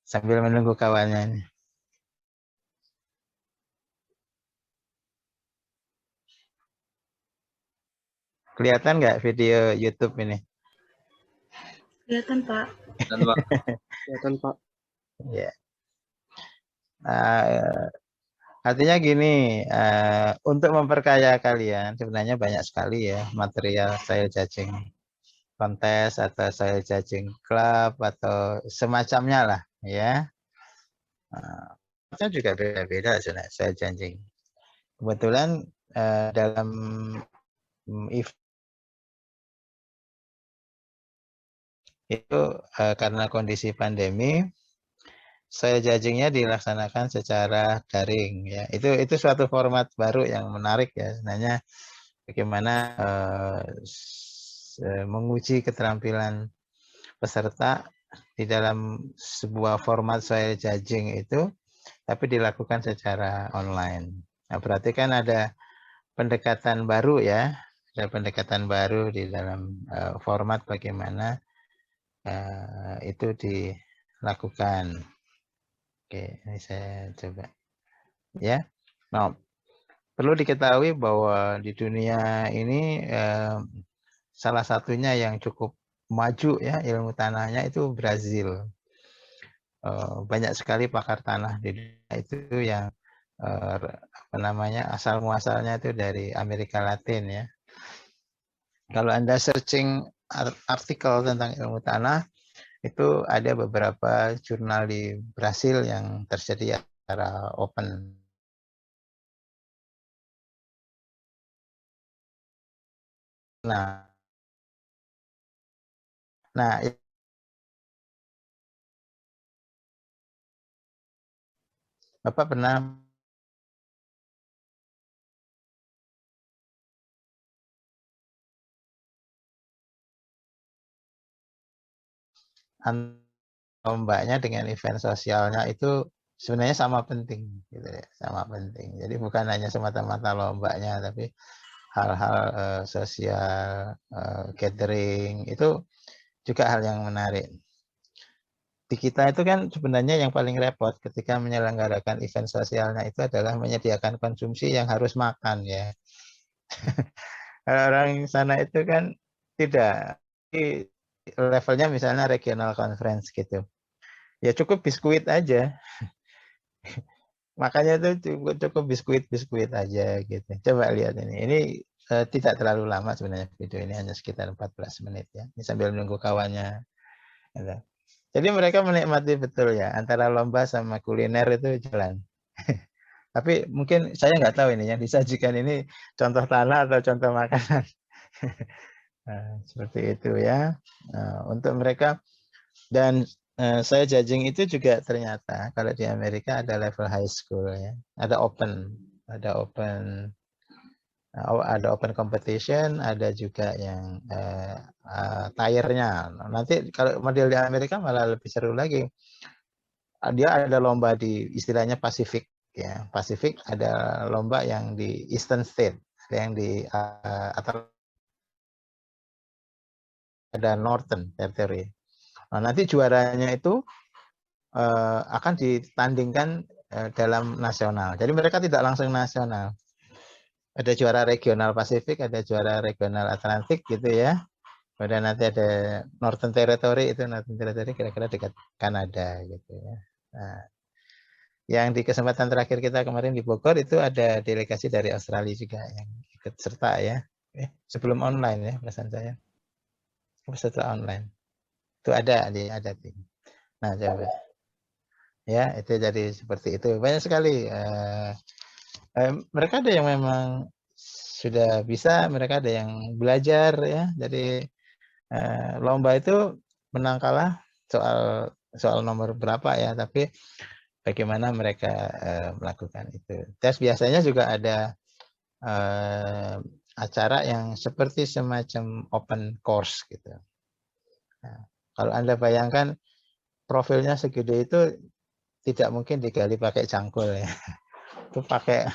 sambil menunggu kawannya ini. Kelihatan nggak video YouTube ini? Kelihatan, Pak. Dan Pak, kelihatan Pak. Ya. Artinya gini, untuk memperkaya kalian sebenarnya banyak sekali ya material soil judging kontes atau soil judging club atau semacamnya lah ya. Nah, juga beda-beda sebenarnya soil judging. Kebetulan dalam event itu karena kondisi pandemi, soil judging-nya dilaksanakan secara daring ya. Itu suatu format baru yang menarik ya sebenarnya. Bagaimana menguji keterampilan peserta di dalam sebuah format soil judging itu, tapi dilakukan secara online. Nah, berarti kan ada pendekatan baru ya, ada pendekatan baru di dalam format bagaimana itu dilakukan. Oke, ini saya coba ya. Nah, perlu diketahui bahwa di dunia ini salah satunya yang cukup maju ya ilmu tanahnya itu Brazil. Banyak sekali pakar tanah di dunia itu yang apa namanya asal muasalnya itu dari Amerika Latin ya. Kalau Anda searching artikel tentang ilmu tanah itu ada beberapa jurnal di Brasil yang tersedia secara open. Nah, Bapak pernah lombanya dengan event sosialnya itu sebenarnya sama penting gitu ya, sama penting. Jadi bukan hanya semata-mata lombanya tapi hal-hal sosial, gathering itu juga hal yang menarik. Di kita itu kan sebenarnya yang paling repot ketika menyelenggarakan event sosialnya itu adalah menyediakan konsumsi yang harus makan ya. Orang sana itu kan tidak, levelnya misalnya regional conference gitu. Ya cukup biskuit aja. Makanya itu cukup biskuit aja gitu. Coba lihat ini. Ini tidak terlalu lama sebenarnya video ini, hanya sekitar 14 menit ya. Ini sambil menunggu kawannya. Gitu. Jadi mereka menikmati betul ya antara lomba sama kuliner itu jalan. Tapi mungkin saya nggak tahu ini yang disajikan ini contoh tanah atau contoh makanan. Nah, seperti itu ya. Nah, untuk mereka dan saya judging itu juga ternyata kalau di Amerika ada level high school ya, ada open competition, ada juga yang tire-nya. Nanti kalau model di Amerika malah lebih seru lagi. Dia ada lomba di istilahnya Pacific ya. Pacific ada lomba yang di Eastern State, ada yang di atau ada Northern Territory. Nah, nanti juaranya itu akan ditandingkan dalam nasional. Jadi mereka tidak langsung nasional. Ada juara regional Pasifik, ada juara regional Atlantik gitu ya. Kemudian nanti ada Northern Territory, itu Northern Territory kira-kira dekat Kanada gitu ya. Nah, yang di kesempatan terakhir kita kemarin di Bogor itu ada delegasi dari Australia juga yang ikut serta ya. Sebelum online ya perasaan saya. Setelah online. Itu ada tim. Nah, coba. Ya, itu jadi seperti itu. Banyak sekali mereka ada yang memang sudah bisa, mereka ada yang belajar ya. Jadi lomba itu menang kalah soal nomor berapa ya, tapi bagaimana mereka melakukan itu. Tes biasanya juga ada acara yang seperti semacam open course gitu. Nah, kalau Anda bayangkan profilnya segede itu tidak mungkin digali pakai cangkul ya. Itu pakai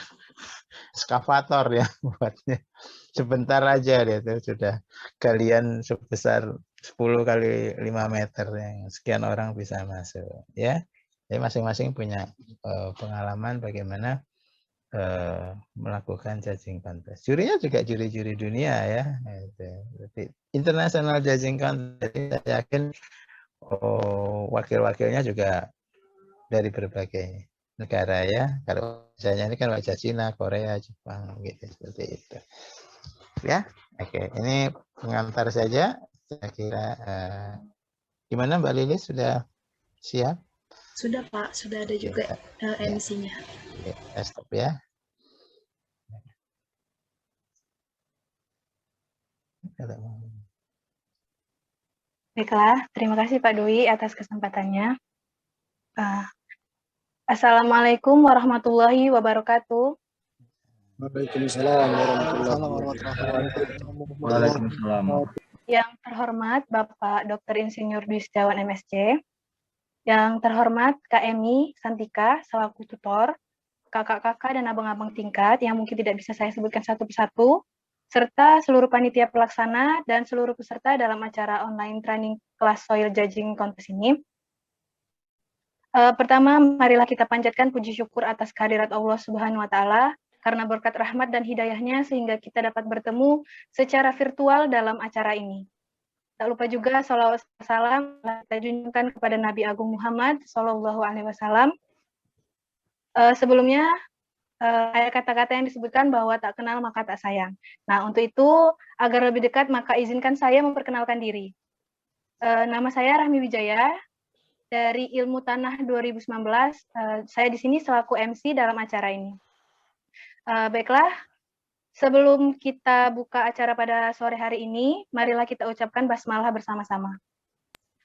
eskavator ya buatnya. Sebentar aja dia itu sudah galian sebesar 10 kali 5 meter yang sekian orang bisa masuk ya. Jadi masing-masing punya pengalaman bagaimana melakukan judging contest. Jurinya juga juri-juri dunia ya. International judging contest. Jadi saya yakin wakil-wakilnya juga dari berbagai negara ya. Kalau misalnya ini kan wajah Cina, Korea, Jepang gitu seperti itu. Ya, oke. Ini pengantar saja. Saya kira gimana Mbak Lilis, sudah siap? Sudah Pak, sudah ada juga MC-nya. Oke, stop ya. Baiklah, terima kasih Pak Dwi atas kesempatannya. Assalamualaikum warahmatullahi wabarakatuh. Waalaikumsalam warahmatullahi wabarakatuh. Waalaikumsalam. Yang terhormat Bapak Dr. Insinyur Dwi Setiawan MSc, yang terhormat Kak Emi Santika selaku tutor, kakak-kakak dan abang-abang tingkat yang mungkin tidak bisa saya sebutkan satu persatu, serta seluruh panitia pelaksana dan seluruh peserta dalam acara online training kelas Soil Judging Contest ini. Pertama, marilah kita panjatkan puji syukur atas kehadirat Allah Subhanahu wa Ta'ala karena berkat rahmat dan hidayahnya sehingga kita dapat bertemu secara virtual dalam acara ini. Tak lupa juga salawat salam kita junjungkan kepada Nabi Agung Muhammad Sallallahu Alaihi Wasallam. Sebelumnya ada kata-kata yang disebutkan bahwa tak kenal maka tak sayang. Nah, untuk itu agar lebih dekat maka izinkan saya memperkenalkan diri. Nama saya Rahmi Wijaya dari Ilmu Tanah 2019. Saya di sini selaku MC dalam acara ini. Baiklah, sebelum kita buka acara pada sore hari ini, marilah kita ucapkan basmalah bersama-sama.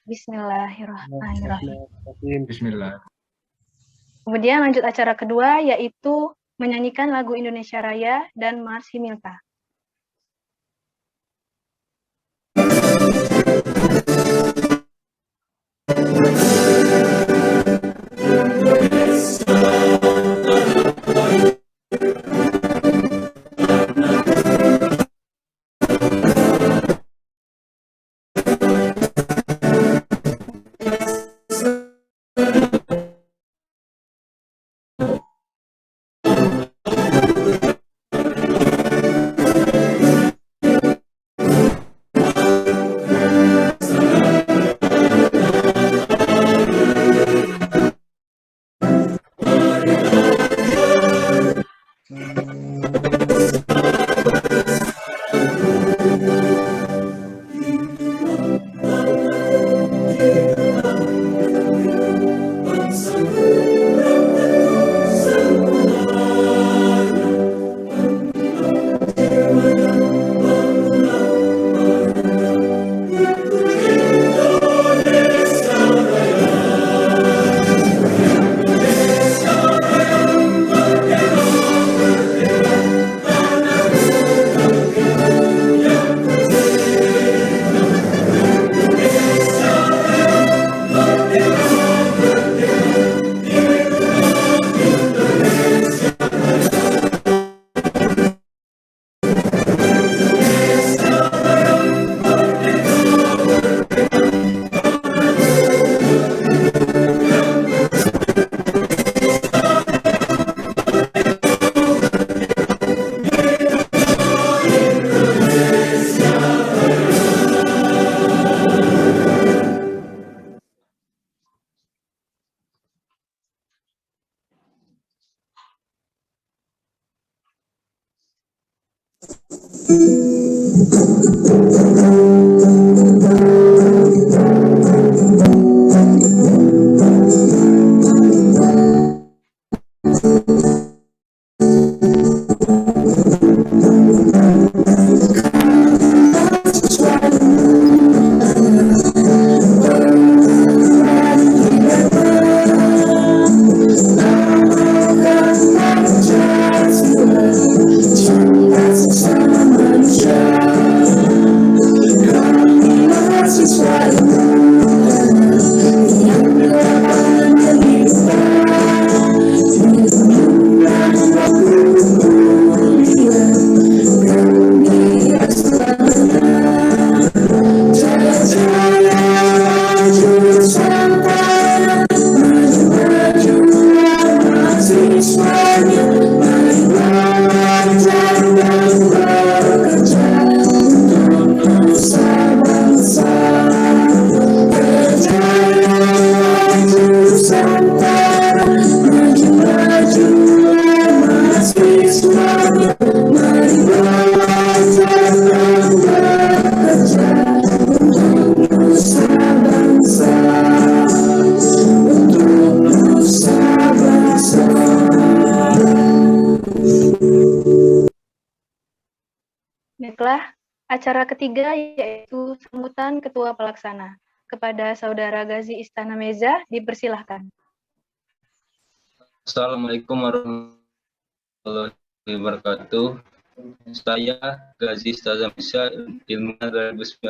Bismillahirrahmanirrahim. Bismillah. Kemudian lanjut acara kedua, yaitu menyanyikan lagu Indonesia Raya dan Mars Himilta. Acara ketiga yaitu sambutan Ketua Pelaksana. Kepada Saudara Gazi Istana Meza, dipersilahkan. Assalamualaikum warahmatullahi wabarakatuh. Saya Gazi Istana Meza Ilmu 2019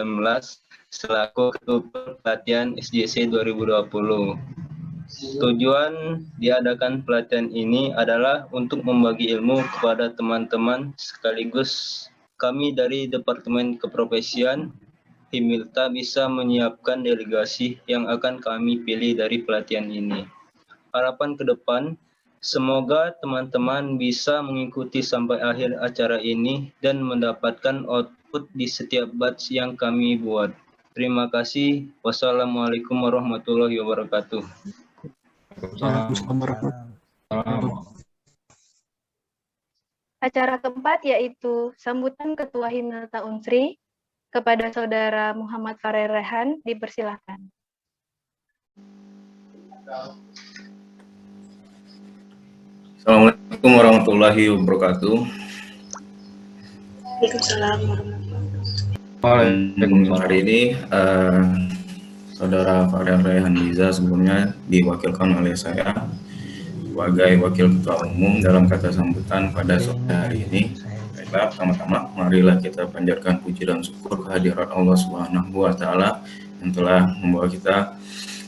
selaku Ketua Pelatihan SJC 2020. Tujuan diadakan pelatihan ini adalah untuk membagi ilmu kepada teman-teman sekaligus kami dari Departemen Keprofesian Himilta bisa menyiapkan delegasi yang akan kami pilih dari pelatihan ini. Harapan ke depan, semoga teman-teman bisa mengikuti sampai akhir acara ini dan mendapatkan output di setiap batch yang kami buat. Terima kasih. Wassalamualaikum warahmatullahi wabarakatuh. Acara keempat yaitu sambutan Ketua Himilta Unsri. Kepada Saudara Muhammad Farel Rehan, dipersilahkan. Assalamualaikum warahmatullahi wabarakatuh. Waalaikumsalam warahmatullahi Waalaikumsalam. Hari ini Saudara Farel Rehan Liza sebelumnya diwakilkan oleh saya sebagai Wakil Ketua Umum dalam kata sambutan pada sore hari ini. Baiklah, pertama-tama marilah kita panjatkan puji dan syukur kehadirat Allah Subhanahu wa Ta'ala yang telah membawa kita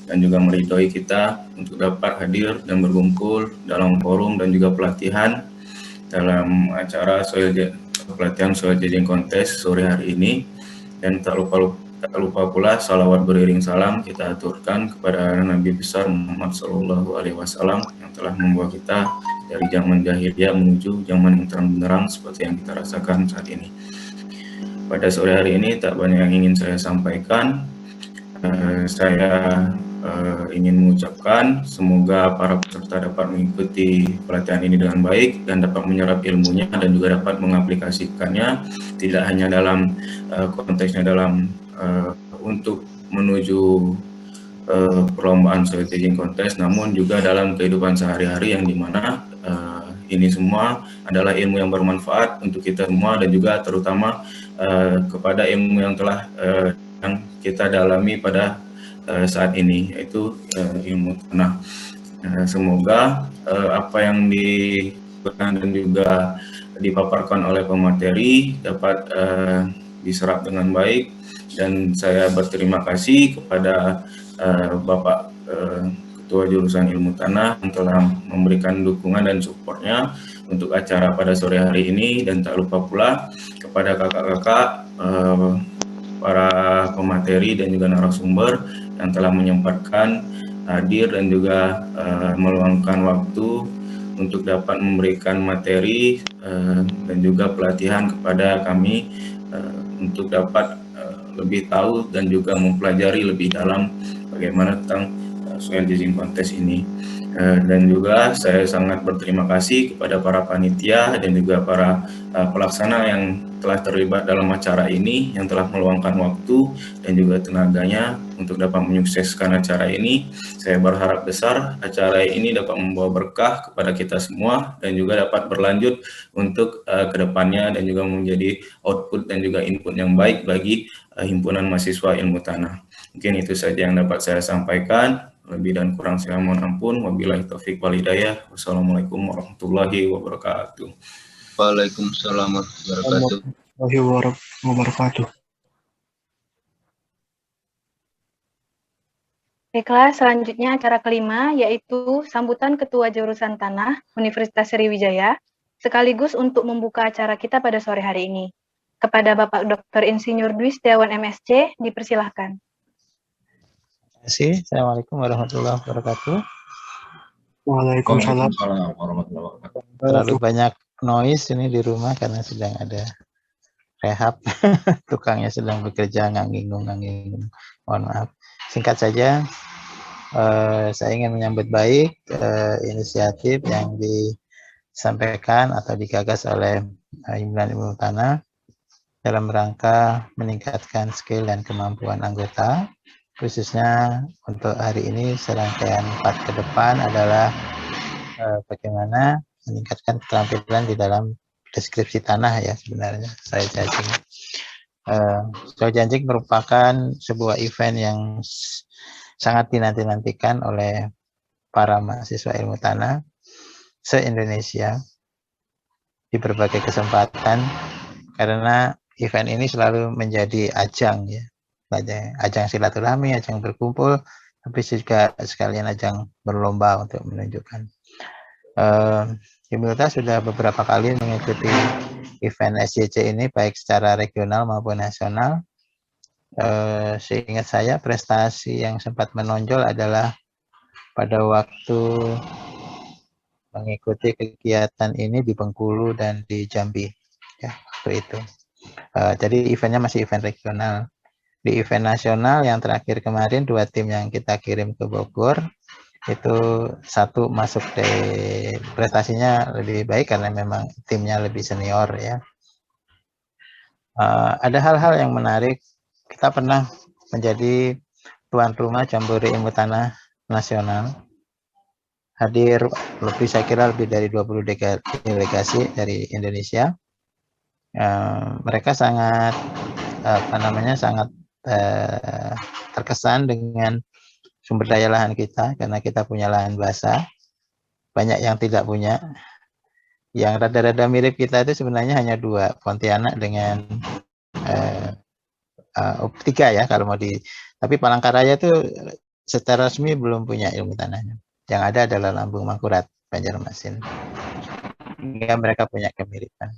dan juga meridhoi kita untuk dapat hadir dan berkumpul dalam forum dan juga pelatihan dalam acara pelatihan soal judging contest sore hari ini. Dan tak lupa pula salawat beriring salam kita aturkan kepada Nabi besar Muhammad SAW yang telah membawa kita dari zaman jahiliyah menuju zaman yang terang benderang seperti yang kita rasakan saat ini. Pada sore hari ini tak banyak yang ingin saya sampaikan. Saya ingin mengucapkan semoga para peserta dapat mengikuti pelatihan ini dengan baik dan dapat menyerap ilmunya dan juga dapat mengaplikasikannya tidak hanya dalam konteksnya dalam untuk menuju perlombaan soal judging contest, namun juga dalam kehidupan sehari-hari yang dimana ini semua adalah ilmu yang bermanfaat untuk kita semua dan juga terutama kepada ilmu yang telah yang kita dalami pada saat ini, yaitu ilmu tanah. Semoga apa yang diberikan dan juga dipaparkan oleh pemateri dapat diserap dengan baik, dan saya berterima kasih kepada Bapak Ketua Jurusan Ilmu Tanah yang telah memberikan dukungan dan supportnya untuk acara pada sore hari ini, dan tak lupa pula kepada kakak-kakak para pemateri dan juga narasumber yang telah menyempatkan hadir dan juga meluangkan waktu untuk dapat memberikan materi dan juga pelatihan kepada kami untuk dapat lebih tahu dan juga mempelajari lebih dalam bagaimana tentang soal judging contest ini. Dan juga saya sangat berterima kasih kepada para panitia dan juga para pelaksana yang telah terlibat dalam acara ini, yang telah meluangkan waktu dan juga tenaganya untuk dapat menyukseskan acara ini. Saya berharap besar acara ini dapat membawa berkah kepada kita semua dan juga dapat berlanjut untuk kedepannya dan juga menjadi output dan juga input yang baik bagi Himpunan Mahasiswa Ilmu Tanah. Mungkin itu saja yang dapat saya sampaikan. Lebih dan kurang saya mohon ampun. Wabillahi taufik wal hidayah. Wassalamualaikum warahmatullahi wabarakatuh. Waalaikumsalam warahmatullahi wabarakatuh. Baiklah, selanjutnya acara kelima yaitu sambutan Ketua Jurusan Tanah Universitas Sriwijaya sekaligus untuk membuka acara kita pada sore hari ini. Kepada Bapak Dr. Insinyur Dwi Setiawan MSc, dipersilahkan. Terima kasih. Assalamualaikum warahmatullahi wabarakatuh. Waalaikumsalam warahmatullahi wabarakatuh. Terlalu banyak noise ini di rumah karena sedang ada rehab. Tukangnya sedang bekerja nganggingung. Mohon maaf. Singkat saja, saya ingin menyambut baik inisiatif yang disampaikan atau digagas oleh Himpunan Ilmu Tanah dalam rangka meningkatkan skill dan kemampuan anggota. Khususnya untuk hari ini serangkaian part ke depan adalah bagaimana meningkatkan keterampilan di dalam deskripsi tanah ya sebenarnya saya judging. Soil Jajing merupakan sebuah event yang sangat dinanti-nantikan oleh para mahasiswa ilmu tanah se-Indonesia di berbagai kesempatan, karena event ini selalu menjadi ajang ya, ajang silaturahmi, ajang berkumpul, tapi juga sekalian ajang berlomba untuk menunjukkan. Himilta sudah beberapa kali mengikuti event SJC ini baik secara regional maupun nasional. Seingat saya prestasi yang sempat menonjol adalah pada waktu mengikuti kegiatan ini di Bengkulu dan di Jambi ya waktu itu. Jadi eventnya masih event regional. Di event nasional yang terakhir kemarin 2 tim yang kita kirim ke Bogor itu satu masuk di prestasinya lebih baik karena memang timnya lebih senior ya. Ada hal-hal yang menarik. Kita pernah menjadi tuan rumah Jambore Ilmu Tanah Nasional. Hadir lebih, saya kira lebih dari 20 delegasi dari Indonesia. Mereka sangat sangat terkesan dengan sumber daya lahan kita, karena kita punya lahan basah, banyak yang tidak punya. Yang rada-rada mirip kita itu sebenarnya hanya 2, Pontianak dengan 3 ya kalau mau tapi Palangkaraya itu secara resmi belum punya ilmu tanahnya. Yang ada adalah Lambung Mangkurat, Banjarmasin. Hingga mereka punya kemiripan.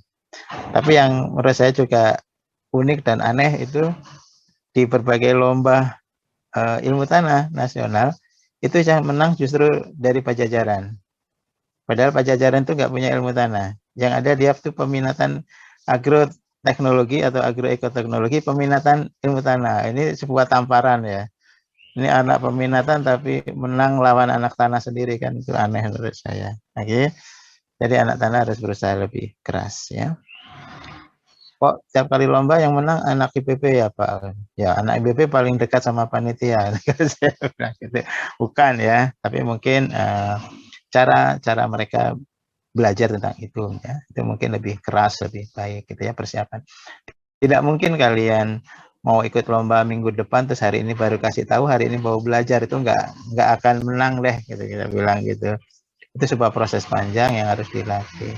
Tapi yang menurut saya juga unik dan aneh itu di berbagai lomba ilmu tanah nasional itu yang menang justru dari Pajajaran. Padahal Pajajaran itu nggak punya ilmu tanah. Yang ada dia itu peminatan agroteknologi atau agroekoteknologi, peminatan ilmu tanah. Ini sebuah tamparan ya. Ini anak peminatan tapi menang lawan anak tanah sendiri, kan itu aneh menurut saya. Oke. Jadi anak tanah harus berusaha lebih keras ya. Kok setiap kali lomba yang menang anak IPB ya Pak? Ya anak IPB paling dekat sama panitia. Bukan ya, tapi mungkin cara mereka belajar tentang itu ya, itu mungkin lebih keras, lebih baik gitu ya persiapan. Tidak mungkin kalian mau ikut lomba minggu depan terus hari ini baru kasih tahu, hari ini baru belajar, itu nggak akan menang deh gitu kita bilang gitu. Itu sebuah proses panjang yang harus dilatih.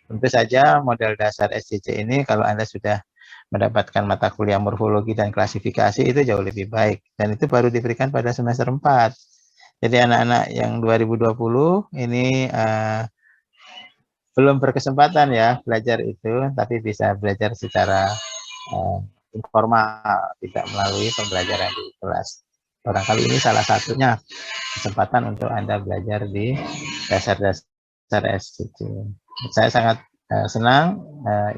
Tentu saja model dasar SJC ini kalau Anda sudah mendapatkan mata kuliah morfologi dan klasifikasi itu jauh lebih baik, dan itu baru diberikan pada semester 4. Jadi anak-anak yang 2020 ini belum berkesempatan ya belajar itu, tapi bisa belajar secara informal, tidak melalui pembelajaran di kelas. Barangkali ini salah satunya kesempatan untuk Anda belajar di dasar-dasar SJC. Saya sangat senang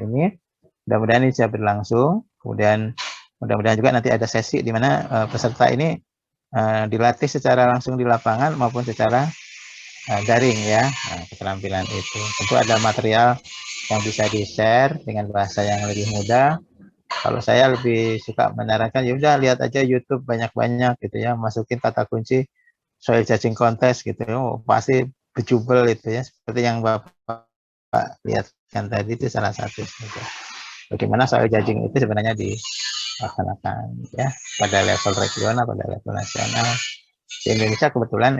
ini, mudah-mudahan ini bisa berlangsung. Kemudian mudah-mudahan juga nanti ada sesi di mana peserta ini dilatih secara langsung di lapangan maupun secara daring ya. Keterampilan itu tentu ada material yang bisa di-share dengan bahasa yang lebih mudah. Kalau saya lebih suka menyarankan ya udah lihat aja YouTube banyak-banyak gitu ya, masukin kata kunci soil judging contest gitu, pasti bejubel itu ya, seperti yang Bapak lihat kan tadi, itu salah satu gitu. Bagaimana soil judging itu sebenarnya dilaksanakan ya pada level regional, pada level nasional. Di Indonesia kebetulan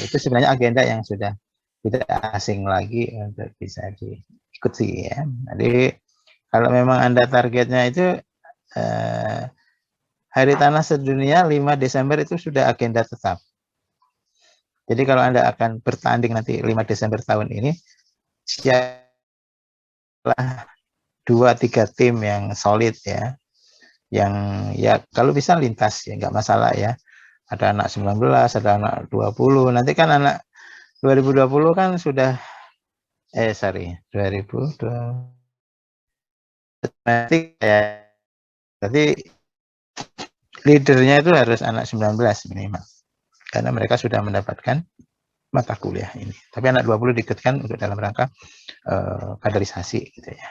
itu sebenarnya agenda yang sudah tidak asing lagi untuk bisa diikuti ya. Jadi kalau memang Anda targetnya itu Hari Tanah Sedunia 5 Desember itu sudah agenda tetap. Jadi kalau Anda akan bertanding nanti 5 Desember tahun ini, siaplah 2-3 tim yang solid ya. Yang ya kalau bisa lintas ya, nggak masalah ya. Ada anak 19, ada anak 20. Nanti kan anak 2020 kan sudah 2020. Nanti ya, berarti leadernya itu harus anak 19 minimal. Karena mereka sudah mendapatkan mata kuliah ini. Tapi anak 20 diikutkan untuk dalam rangka kaderisasi gitu ya.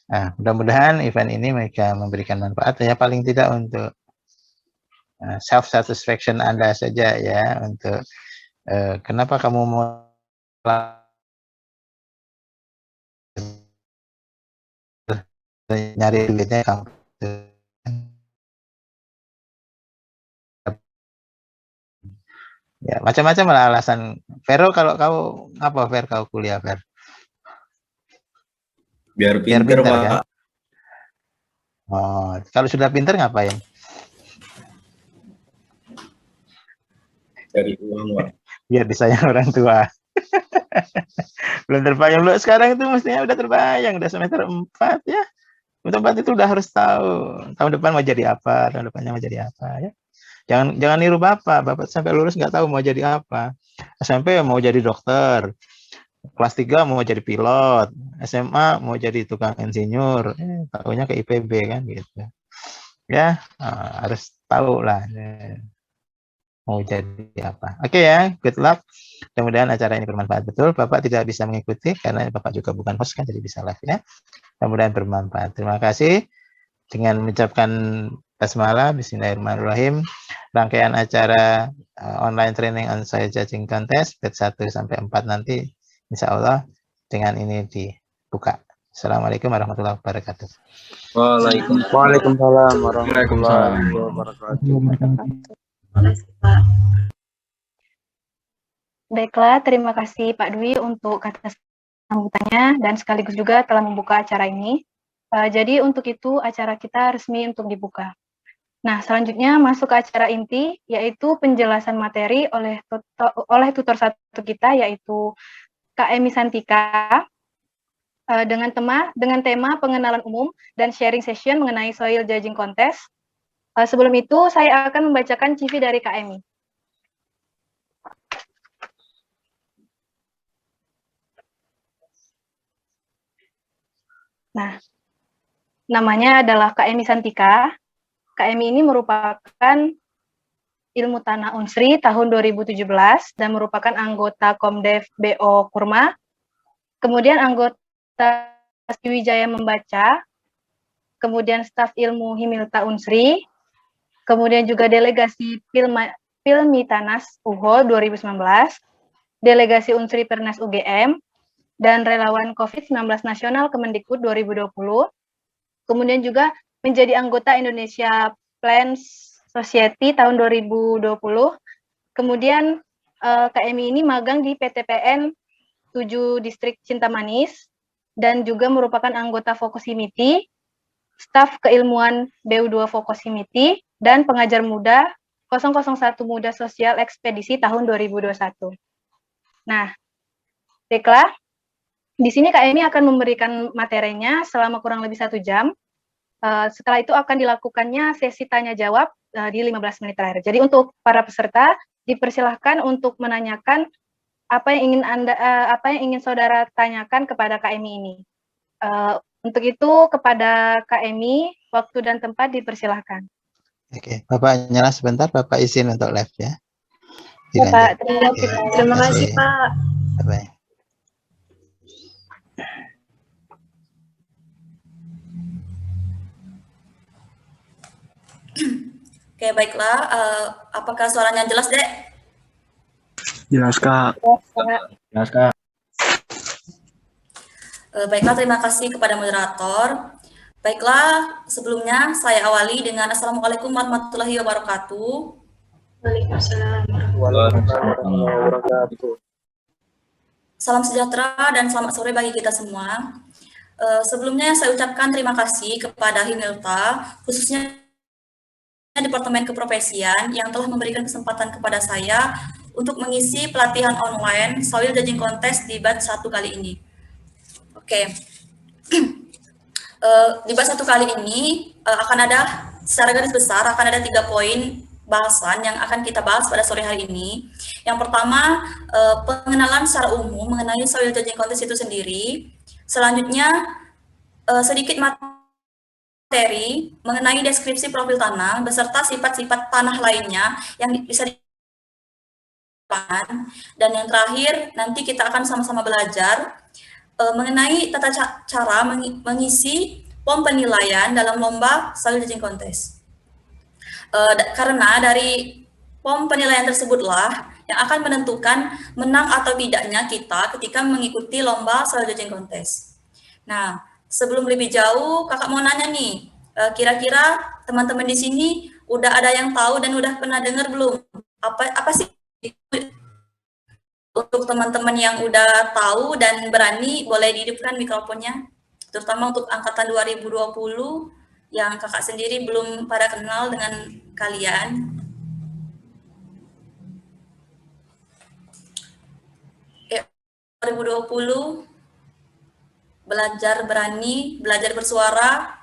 Nah, mudah-mudahan event ini mereka memberikan manfaat ya, paling tidak untuk self satisfaction Anda saja ya, untuk kenapa kamu mau nyari duitnya kamu Ya, macam-macam lah alasan. Vero, kalau kau apa, Ver, kau kuliah, Ver? Biar Biar pinter, pintar, Pak. kan? Oh, kalau sudah pintar ngapain? Cari uang, Pak. Biar disayang orang tua. Belum terbayang. Lu sekarang itu mestinya udah terbayang, udah semester 4 ya. Semester 4 itu udah harus tahu. Tahun depan mau jadi apa, tahun depannya mau jadi apa ya. Jangan niru Bapak. Bapak sampai lulus nggak tahu mau jadi apa. SMP mau jadi dokter. Kelas 3 mau jadi pilot. SMA mau jadi tukang insinyur. Tahunya ke IPB kan gitu. Ya, harus tahu lah mau jadi apa. Oke ya, good luck. Mudah-mudahan acara ini bermanfaat betul. Bapak tidak bisa mengikuti karena Bapak juga bukan host kan, jadi bisa live ya. Mudah-mudahan bermanfaat. Terima kasih. Dengan mengucapkan basmalah, bismillahirrahmanirrahim. Rangkaian acara online training on soil judging contest batch 1 sampai 4 nanti insya Allah dengan ini dibuka. Assalamualaikum warahmatullahi wabarakatuh. Waalaikumsalam warahmatullahi wabarakatuh. Baiklah, terima kasih Pak Dwi untuk kata sambutannya dan sekaligus juga telah membuka acara ini. Jadi untuk itu acara kita resmi untuk dibuka. Nah, selanjutnya masuk ke acara inti, yaitu penjelasan materi oleh tutor 1 kita, yaitu Kak Emi Santika, dengan tema pengenalan umum dan sharing session mengenai soil judging contest. Sebelum itu, saya akan membacakan CV dari Kak Emi. Nah, namanya adalah Kak Emi Santika. Kak Emi ini merupakan ilmu tanah Unsri tahun 2017 dan merupakan anggota Komdev BO Kurma, kemudian anggota Wijaya Membaca, kemudian staf ilmu Himilta Unsri, kemudian juga delegasi Pilmitanas UHO 2019, delegasi Unsri Pernas UGM, dan relawan COVID-19 Nasional Kemendikbud 2020, kemudian juga menjadi anggota Indonesia Plants Society tahun 2020. Kemudian Kak Emi ini magang di PTPN 7 Distrik Cintamanis dan juga merupakan anggota Fokusimiti, staf keilmuan BU2 Fokusimiti, dan pengajar muda 001 Muda Sosial Ekspedisi tahun 2021. Nah, baiklah, di sini Kak Emi akan memberikan materinya selama kurang lebih 1 jam. Setelah itu akan dilakukannya sesi tanya-jawab di 15 menit terakhir. Jadi untuk para peserta, dipersilahkan untuk menanyakan apa yang ingin saudara tanyakan kepada Kak Emi ini. Untuk itu, kepada Kak Emi, waktu dan tempat dipersilahkan. Oke, Bapak nyala sebentar, Bapak izin untuk live ya. Bapak, terima kasih Pak. Bye-bye. Oke, baiklah. Apakah suaranya jelas, Dek? Jelas, Kak. Jelas, Kak. Baiklah, terima kasih kepada moderator. Baiklah, sebelumnya saya awali dengan Assalamualaikum warahmatullahi wabarakatuh. Waalaikumsalam. Warahmatullahi wabarakatuh. Salam sejahtera dan selamat sore bagi kita semua. Sebelumnya saya ucapkan terima kasih kepada Himilta, khususnya Departemen Keprofesian yang telah memberikan kesempatan kepada saya untuk mengisi pelatihan online Soil Judging Contest di batch 1 kali ini. Oke. Di batch 1 kali ini akan ada, secara garis besar, akan ada 3 poin bahasan yang akan kita bahas pada sore hari ini. Yang pertama, pengenalan secara umum mengenai Soil Judging Contest itu sendiri. Selanjutnya, sedikit materi mengenai deskripsi profil tanah beserta sifat-sifat tanah lainnya yang bisa dilakukan. Dan yang terakhir, nanti kita akan sama-sama belajar mengenai tata cara mengisi form penilaian dalam lomba Soil Judging Contest. Karena dari form penilaian tersebutlah yang akan menentukan menang atau tidaknya kita ketika mengikuti lomba Soil Judging Contest. Nah, sebelum lebih jauh, kakak mau nanya nih, Kira-kira teman-teman di sini udah ada yang tahu dan udah pernah dengar belum? Apa sih? Untuk teman-teman yang udah tahu dan berani, boleh dihidupkan mikrofonnya. Terutama untuk angkatan 2020 yang kakak sendiri belum pada kenal dengan kalian. 2020, belajar berani, belajar bersuara.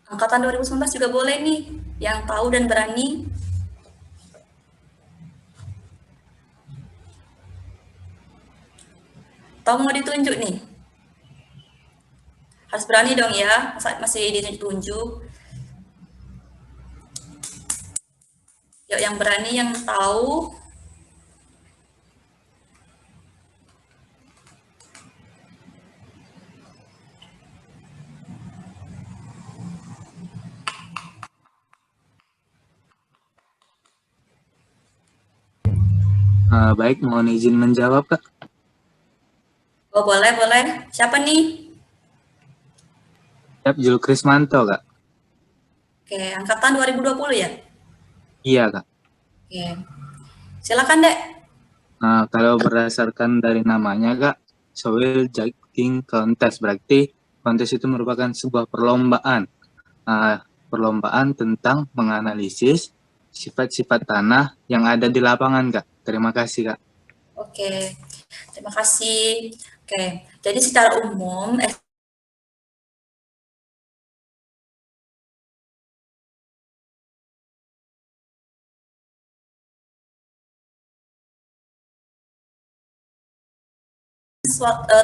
Angkatan 2019 juga boleh nih, yang tahu dan berani. Tahu mau ditunjuk nih? Harus berani dong ya, masih ditunjuk. Yuk yang berani, yang tahu. Baik, mohon izin menjawab, Kak. Oh, boleh. Siapa nih? Siap, Jul Krismanto, Kak. Oke, angkatan 2020 ya? Iya, Kak. Oke. Silakan, Dek. Kalau berdasarkan dari namanya, Kak, Soil Judging Contest, berarti kontes itu merupakan sebuah perlombaan. Perlombaan tentang menganalisis sifat-sifat tanah yang ada di lapangan, Kak. Terima kasih, Kak. Oke, terima kasih. Oke, jadi secara umum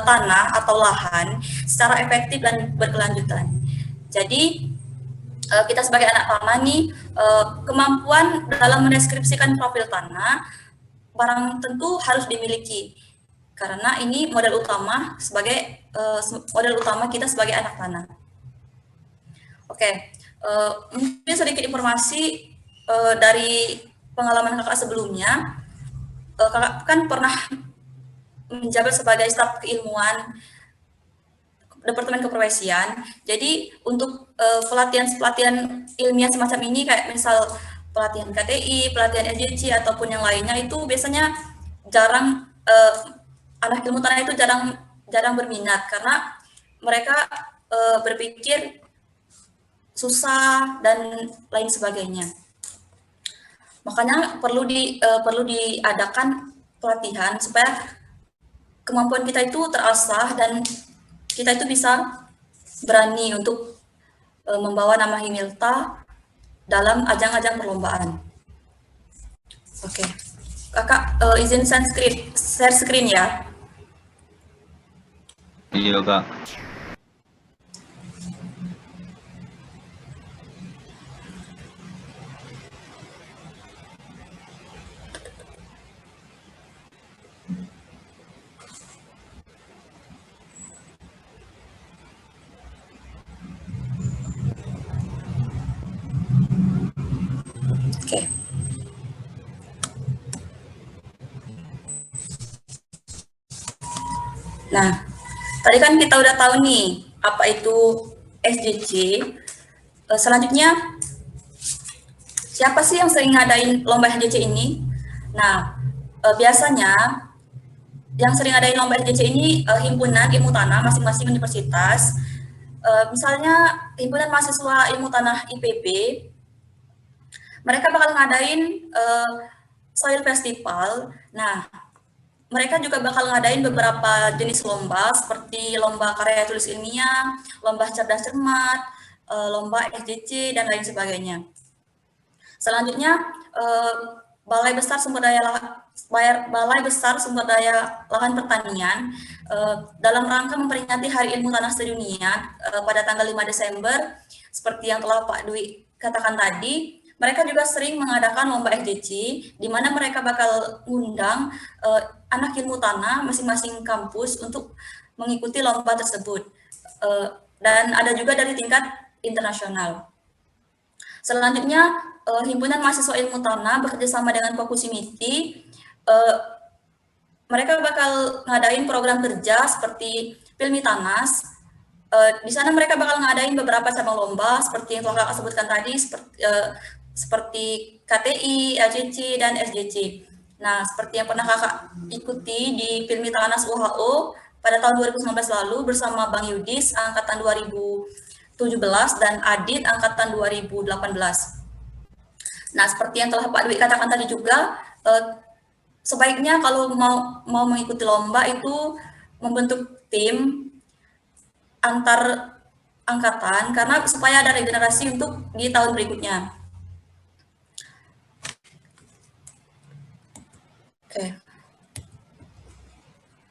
tanah atau lahan secara efektif dan berkelanjutan. Jadi kita sebagai anak tanah nih, kemampuan dalam mendeskripsikan profil tanah barang tentu harus dimiliki, karena ini modal utama kita sebagai anak tanah. Oke, mungkin sedikit informasi dari pengalaman kakak sebelumnya. Kakak kan pernah menjabat sebagai staf keilmuan Departemen Keprofesian. Jadi untuk pelatihan ilmiah semacam ini, kayak misal pelatihan KTI, pelatihan SJC ataupun yang lainnya, itu biasanya jarang, anak ilmu tanah itu jarang berminat karena mereka berpikir susah dan lain sebagainya. Makanya perlu diadakan pelatihan supaya kemampuan kita itu terasah dan kita itu bisa berani untuk membawa nama Himilta dalam ajang-ajang perlombaan. Oke, kakak izin share screen ya. Iya, Kak. Oke. Nah, tadi kan kita udah tahu nih apa itu SJC. Selanjutnya, siapa sih yang sering ngadain lomba SJC ini? Nah, biasanya yang sering ngadain lomba SJC ini himpunan ilmu tanah masing-masing universitas. Misalnya himpunan mahasiswa ilmu tanah IPB, mereka bakal ngadain soil festival. Nah, mereka juga bakal ngadain beberapa jenis lomba seperti lomba karya tulis ilmiah, lomba cerdas cermat, lomba SJC, dan lain sebagainya. Selanjutnya, Balai Besar Sumber Daya Lahan Pertanian dalam rangka memperingati Hari Ilmu Tanah Sedunia pada tanggal 5 Desember, seperti yang telah Pak Dwi katakan tadi, mereka juga sering mengadakan lomba SJC, di mana mereka bakal ngundang anak ilmu tanah masing-masing kampus untuk mengikuti lomba tersebut. Dan ada juga dari tingkat internasional. Selanjutnya, Himpunan Mahasiswa Ilmu Tanah bekerjasama dengan Fokusimiti mereka bakal ngadain program kerja seperti Filmitanas. Di sana mereka bakal ngadain beberapa cabang lomba seperti yang telah kakak sebutkan tadi, seperti KTI, AJC, dan SJC. Nah, seperti yang pernah kakak ikuti di Filmitanas WHO pada tahun 2019 lalu bersama Bang Yudis angkatan 2017 dan Adit angkatan 2018. Nah, seperti yang telah Pak Dwi katakan tadi juga, sebaiknya kalau mau mengikuti lomba itu membentuk tim antar angkatan karena supaya ada regenerasi untuk di tahun berikutnya. Oke.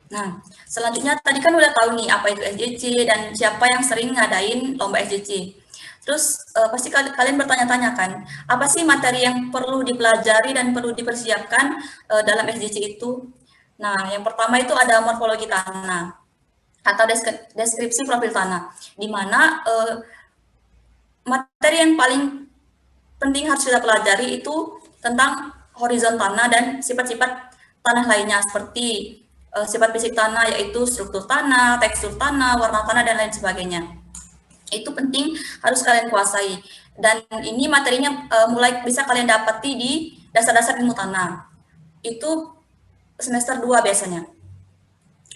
Nah, selanjutnya tadi kan udah tahu nih apa itu SJC dan siapa yang sering ngadain lomba SJC. Terus pasti kalian bertanya-tanya kan, apa sih materi yang perlu dipelajari dan perlu dipersiapkan dalam SJC itu? Nah, yang pertama itu ada morfologi tanah atau deskripsi profil tanah, di mana materi yang paling penting harus kita pelajari itu tentang horizon tanah dan sifat-sifat tanah lainnya seperti sifat fisik tanah yaitu struktur tanah, tekstur tanah, warna tanah, dan lain sebagainya. Itu penting harus kalian kuasai. Dan ini materinya mulai bisa kalian dapati di dasar-dasar ilmu tanah. Itu semester 2 biasanya.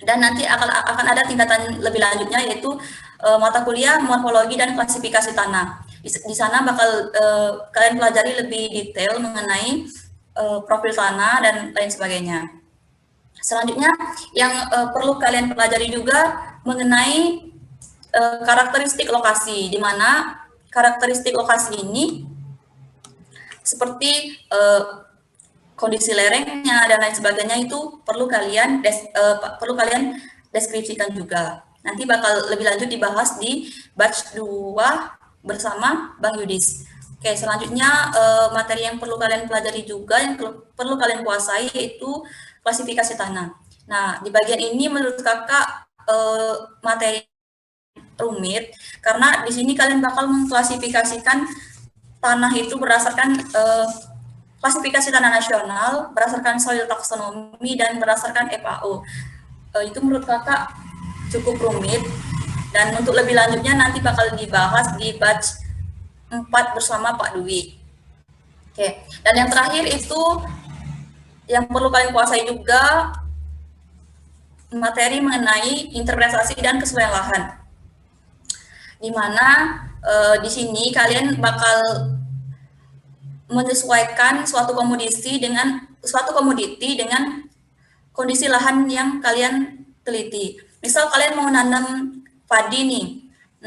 Dan nanti akan ada tingkatan lebih lanjutnya yaitu mata kuliah morfologi dan klasifikasi tanah. Di sana bakal kalian pelajari lebih detail mengenai profil tanah dan lain sebagainya. Selanjutnya yang perlu kalian pelajari juga mengenai karakteristik lokasi, di mana karakteristik lokasi ini seperti kondisi lerengnya dan lain sebagainya itu perlu kalian deskripsikan juga. Nanti bakal lebih lanjut dibahas di batch 2 bersama Bang Yudis. Oke, selanjutnya materi yang perlu kalian pelajari juga, yang perlu kalian kuasai yaitu klasifikasi tanah. Nah, di bagian ini menurut kakak materi rumit karena di sini kalian bakal mengklasifikasikan tanah itu berdasarkan klasifikasi tanah nasional, berdasarkan soil taxonomy, dan berdasarkan FAO. Itu menurut kakak cukup rumit, dan untuk lebih lanjutnya nanti bakal dibahas di batch 4 bersama Pak Dwi. Oke, dan yang terakhir itu yang perlu kalian kuasai juga materi mengenai interpretasi dan kesesuaian lahan. Di mana di sini kalian bakal menyesuaikan suatu komoditi dengan kondisi lahan yang kalian teliti. Misal kalian mau nanam padi nih.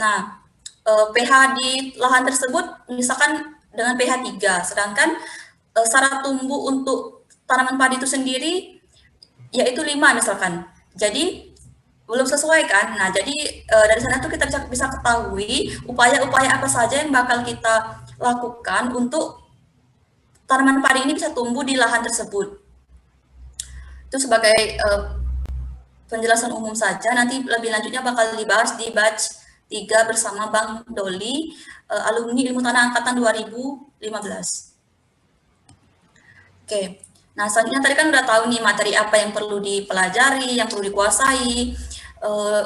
Nah, pH di lahan tersebut misalkan dengan pH 3, sedangkan syarat tumbuh untuk tanaman padi itu sendiri yaitu 5 misalkan. Jadi belum sesuai kan? Nah, jadi dari sana tuh kita bisa ketahui upaya-upaya apa saja yang bakal kita lakukan untuk tanaman padi ini bisa tumbuh di lahan tersebut. Itu sebagai penjelasan umum saja. Nanti lebih lanjutnya bakal dibahas di batch 3 bersama Bang Doli, alumni ilmu tanah angkatan 2015. Oke. Nah, selanjutnya tadi kan udah tahu nih materi apa yang perlu dipelajari, yang perlu dikuasai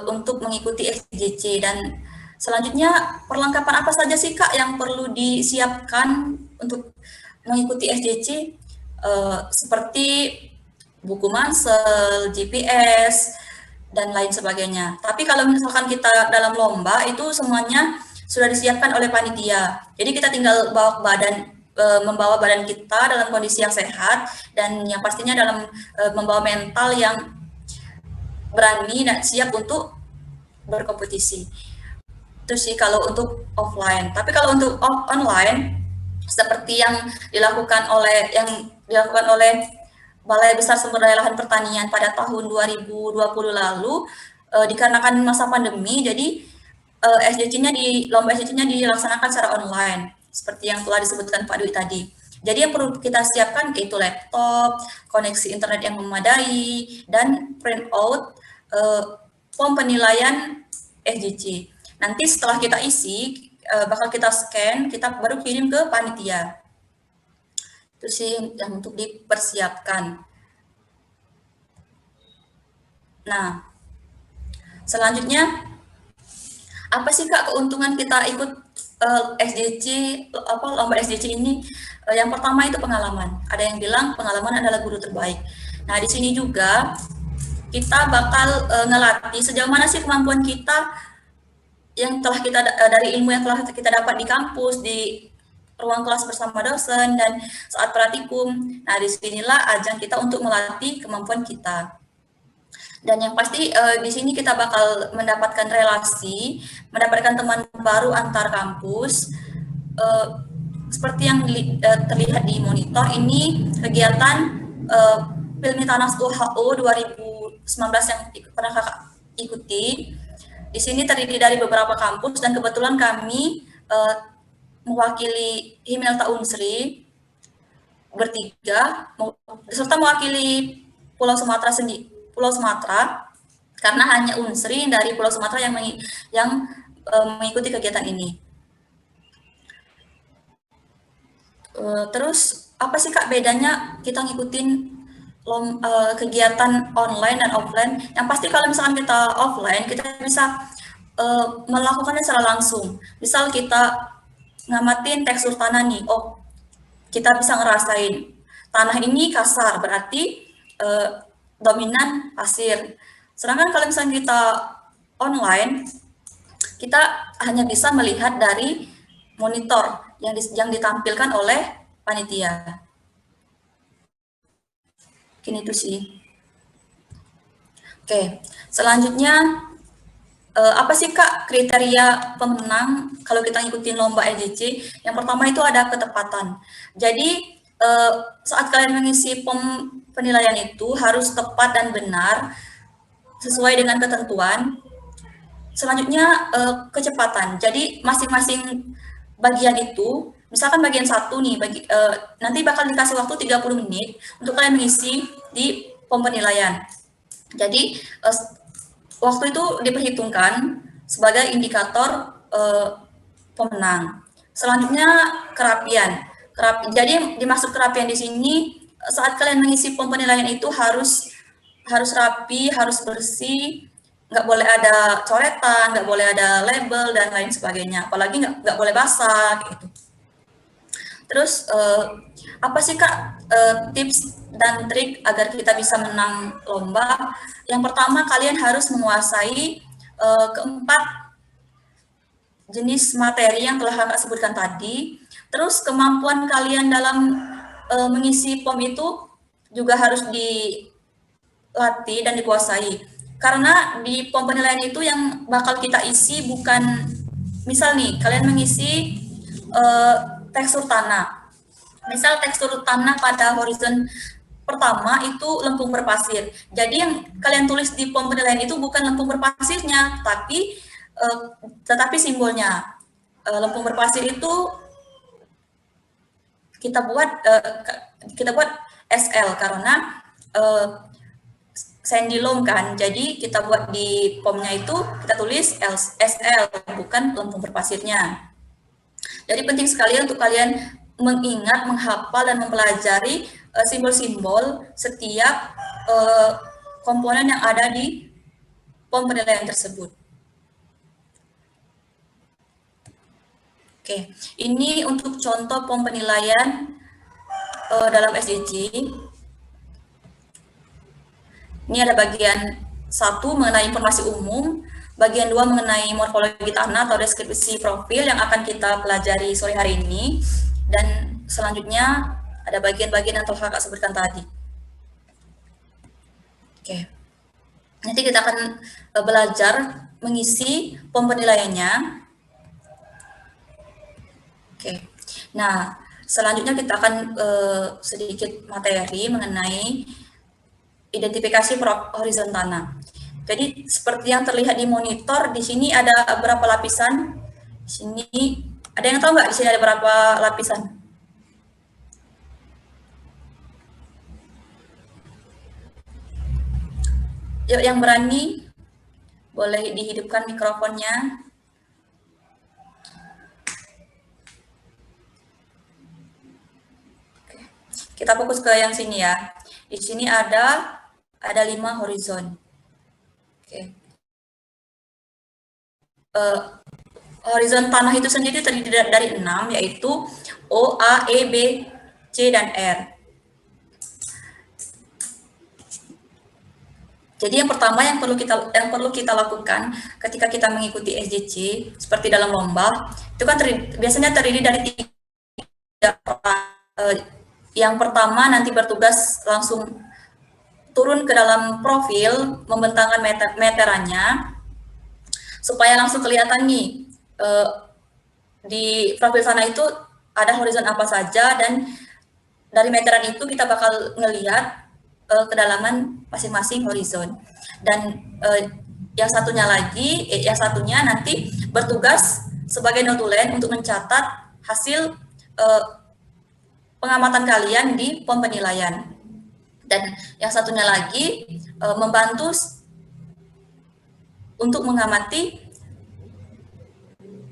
untuk mengikuti SJC, dan selanjutnya perlengkapan apa saja sih Kak yang perlu disiapkan untuk mengikuti SJC, seperti buku mansel, GPS, dan lain sebagainya. Tapi kalau misalkan kita dalam lomba itu semuanya sudah disiapkan oleh panitia. Jadi kita tinggal membawa badan kita dalam kondisi yang sehat, dan yang pastinya dalam membawa mental yang berani dan siap untuk berkompetisi. Itu sih kalau untuk offline. Tapi kalau untuk online, seperti yang dilakukan oleh Balai Besar Sumber Daya Lahan Pertanian pada tahun 2020 lalu, dikarenakan masa pandemi, jadi lomba SJC-nya dilaksanakan secara online, seperti yang telah disebutkan Pak Dwi tadi. Jadi yang perlu kita siapkan yaitu laptop, koneksi internet yang memadai, dan print out form penilaian SJC. Nanti setelah kita isi, bakal kita scan, kita baru kirim ke panitia. Itu sih yang untuk dipersiapkan. Nah, selanjutnya apa sih Kak keuntungan kita ikut SDC, lomba SDC ini? Yang pertama itu pengalaman. Ada yang bilang pengalaman adalah guru terbaik. Nah, di sini juga kita bakal ngelatih sejauh mana sih kemampuan kita yang telah kita dari ilmu yang telah kita dapat di kampus, di ruang kelas bersama dosen dan saat praktikum. Nah, disinilah ajang kita untuk melatih kemampuan kita. Dan yang pasti di sini kita bakal mendapatkan relasi, mendapatkan teman baru antar kampus. Seperti yang terlihat di monitor, ini kegiatan Filmi Tanas WHO 2019 yang pernah Kakak ikuti. Di sini terdiri dari beberapa kampus dan kebetulan kami mewakili Himilta Unsri bertiga, serta mewakili Pulau Sumatera karena hanya Unsri dari Pulau Sumatera yang mengikuti kegiatan ini. Terus apa sih Kak bedanya kita ngikutin kegiatan online dan offline? Yang pasti kalau misalkan kita offline, kita bisa melakukannya secara langsung. Misal kita ngamatin tekstur tanah nih, oh kita bisa ngerasain tanah ini kasar, berarti dominan pasir. Sedangkan kalau misalnya kita online, kita hanya bisa melihat dari monitor yang ditampilkan oleh panitia. Mungkin itu sih. Oke, selanjutnya apa sih Kak kriteria pemenang kalau kita ngikutin lomba EDC? Yang pertama itu ada ketepatan. Jadi saat kalian mengisi penilaian itu harus tepat dan benar sesuai dengan ketentuan. Selanjutnya kecepatan. Jadi masing-masing bagian itu, misalkan bagian satu nih, nanti bakal dikasih waktu 30 menit untuk kalian mengisi di penilaian. Jadi waktu itu diperhitungkan sebagai indikator pemenang. Selanjutnya kerapian. Jadi dimaksud kerapian di sini saat kalian mengisi penilaian itu harus rapi, harus bersih, nggak boleh ada coretan, nggak boleh ada label dan lain sebagainya. Apalagi nggak boleh basah gitu. Terus apa sih Kak tips dan trik agar kita bisa menang lomba? Yang pertama kalian harus menguasai keempat jenis materi yang telah Kakak sebutkan tadi. Terus kemampuan kalian dalam mengisi POM itu juga harus dilatih dan dikuasai. Karena di POM penilaian itu yang bakal kita isi bukan, misal nih, kalian mengisi tekstur tanah. Misal tekstur tanah pada horizon pertama itu lempung berpasir. Jadi yang kalian tulis di POM penilaian itu bukan lempung berpasirnya, tetapi simbolnya. Lempung berpasir itu kita buat SL karena sandy loam kan, jadi kita buat di POM-nya itu kita tulis SL, bukan lempung berpasirnya. Jadi penting sekali untuk kalian mengingat, menghafal, dan mempelajari simbol-simbol setiap komponen yang ada di POM penilaian tersebut. Oke, ini untuk contoh POM penilaian dalam SDG. Ini ada bagian 1 mengenai informasi umum, bagian 2 mengenai morfologi tanah atau deskripsi profil yang akan kita pelajari sore hari ini, dan selanjutnya ada bagian-bagian yang telah Kakak sebutkan tadi. Oke, nanti kita akan belajar mengisi POM penilaiannya. Oke, nah selanjutnya kita akan sedikit materi mengenai identifikasi horizon tanah. Jadi seperti yang terlihat di monitor, di sini ada berapa lapisan? Di sini ada yang tahu nggak? Di sini ada berapa lapisan? Yuk, yang berani boleh dihidupkan mikrofonnya. Kita fokus ke yang sini ya. Di sini ada 5 horizon. Oke. Horizon tanah itu sendiri terdiri dari 6, yaitu O, A, E, B, C, dan R. Jadi yang pertama yang perlu kita lakukan ketika kita mengikuti SJC seperti dalam lomba itu kan biasanya terdiri dari 3 orang. Yang pertama nanti bertugas langsung turun ke dalam profil, membentangkan meterannya supaya langsung kelihatan nih di profil sana itu ada horizon apa saja, dan dari meteran itu kita bakal ngelihat kedalaman masing-masing horizon. Dan yang satunya nanti bertugas sebagai notulen untuk mencatat hasil pengamatan kalian di pom penilaian. Dan yang satunya lagi membantu untuk mengamati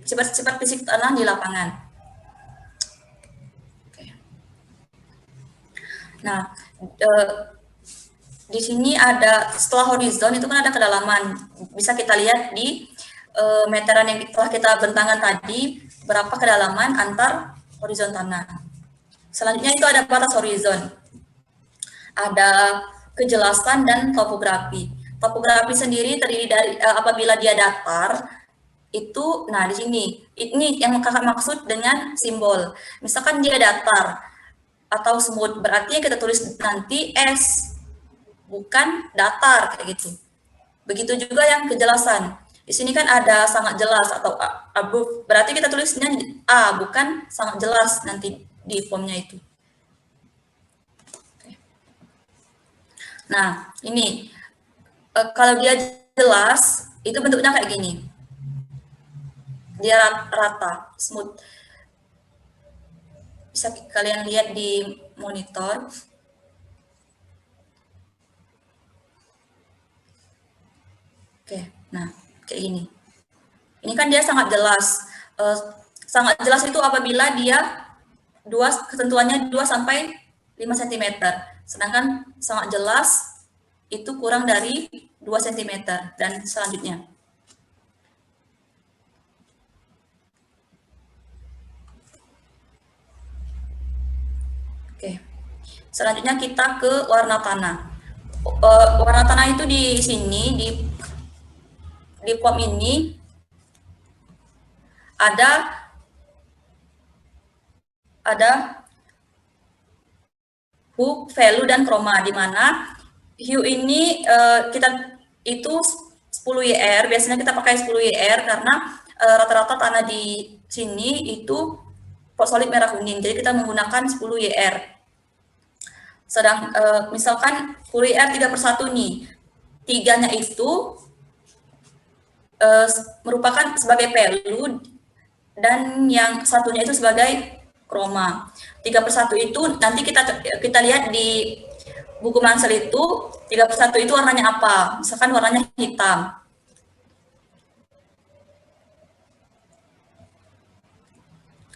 sifat-sifat fisik tanah di lapangan. Oke. Nah, di sini ada setelah horizon itu kan ada kedalaman. Bisa kita lihat di meteran yang telah kita bentangkan tadi berapa kedalaman antar horizon tanah. Selanjutnya itu ada batas horizon. Ada kejelasan dan topografi. Topografi sendiri terdiri dari apabila dia datar itu, nah di sini ini yang kakak maksud dengan simbol. Misalkan dia datar atau smooth, berarti yang kita tulis nanti S, bukan datar kayak gitu. Begitu juga yang kejelasan. Di sini kan ada sangat jelas atau above, berarti kita tulisnya A, bukan sangat jelas nanti di formnya itu. Oke. Nah, ini kalau dia jelas itu bentuknya kayak gini. Dia rata, smooth. Bisa kalian lihat di monitor. Oke, nah kayak gini. Ini kan dia sangat jelas. Sangat jelas itu apabila dia ketentuannya 2 sampai 5 cm. Sedangkan sangat jelas itu kurang dari 2 cm dan selanjutnya. Oke. Selanjutnya kita ke warna tanah. Warna tanah itu di sini di form ini ada hue, value, dan chroma, di mana hue ini kita itu 10 YR, biasanya kita pakai 10 YR karena rata-rata tanah di sini itu fosfolit merah kuning, jadi kita menggunakan 10 YR. Sedang misalkan 10 YR 3/1 nih, 3-nya itu merupakan sebagai value dan yang satunya itu sebagai chroma. 3/1 itu nanti kita lihat di buku Mansell itu 3/1 itu warnanya apa? Misalkan warnanya hitam.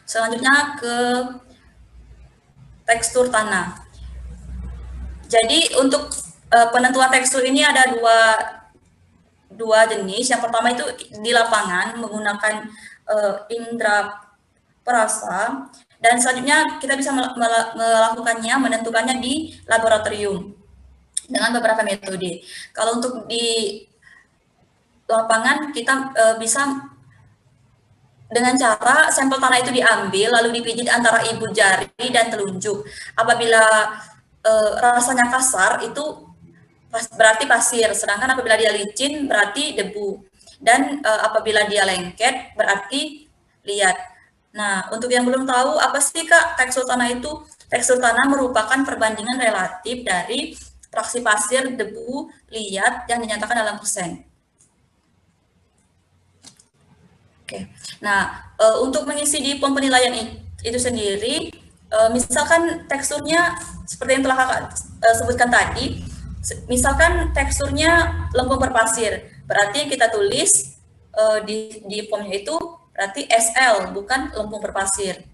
Selanjutnya ke tekstur tanah. Jadi untuk penentuan tekstur ini ada dua jenis. Yang pertama itu di lapangan menggunakan indera perasa, dan selanjutnya kita bisa menentukannya di laboratorium dengan beberapa metode. Kalau untuk di lapangan kita bisa dengan cara sampel tanah itu diambil lalu dipijit antara ibu jari dan telunjuk. Apabila rasanya kasar itu berarti pasir, sedangkan apabila dia licin berarti debu, dan apabila dia lengket berarti liat. Nah, untuk yang belum tahu apa sih Kak tekstur tanah itu? Tekstur tanah merupakan perbandingan relatif dari fraksi pasir, debu, liat yang dinyatakan dalam persen. Oke. Nah, untuk mengisi di pom penilaian itu sendiri, misalkan teksturnya seperti yang telah Kakak sebutkan tadi, misalkan teksturnya lempung berpasir, berarti yang kita tulis di pomnya itu berarti SL, bukan lempung berpasir.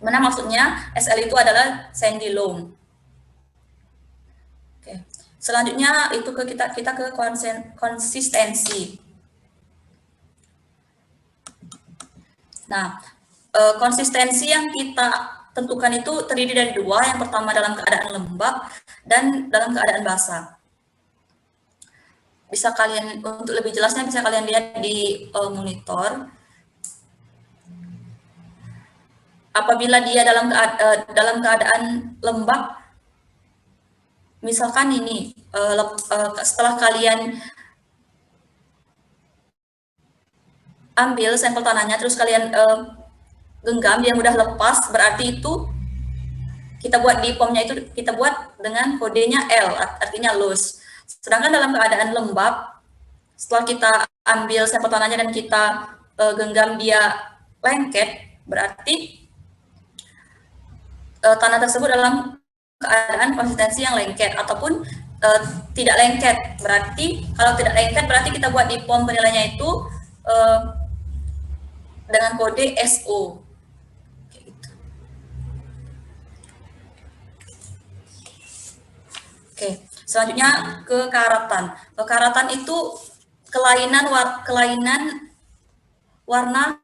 Mana maksudnya SL itu adalah sandy loam. Oke. Selanjutnya itu kita ke konsistensi. Nah, konsistensi yang kita tentukan itu terdiri dari dua. Yang pertama dalam keadaan lembab dan dalam keadaan basah. Bisa kalian, untuk lebih jelasnya bisa kalian lihat di monitor. Apabila dia dalam keadaan lembab, misalkan ini setelah kalian ambil sampel tanahnya terus kalian genggam, dia mudah lepas, berarti itu kita buat di POM-nya itu kita buat dengan kodenya L, artinya loose. Sedangkan dalam keadaan lembab, setelah kita ambil sampel tanahnya dan kita genggam dia lengket, berarti tanah tersebut dalam keadaan konsistensi yang lengket ataupun tidak lengket. Berarti kalau tidak lengket berarti kita buat di POM penilaiannya itu dengan kode SO. Gitu. Oke, selanjutnya kekaratan. Kekaratan itu kelainan warna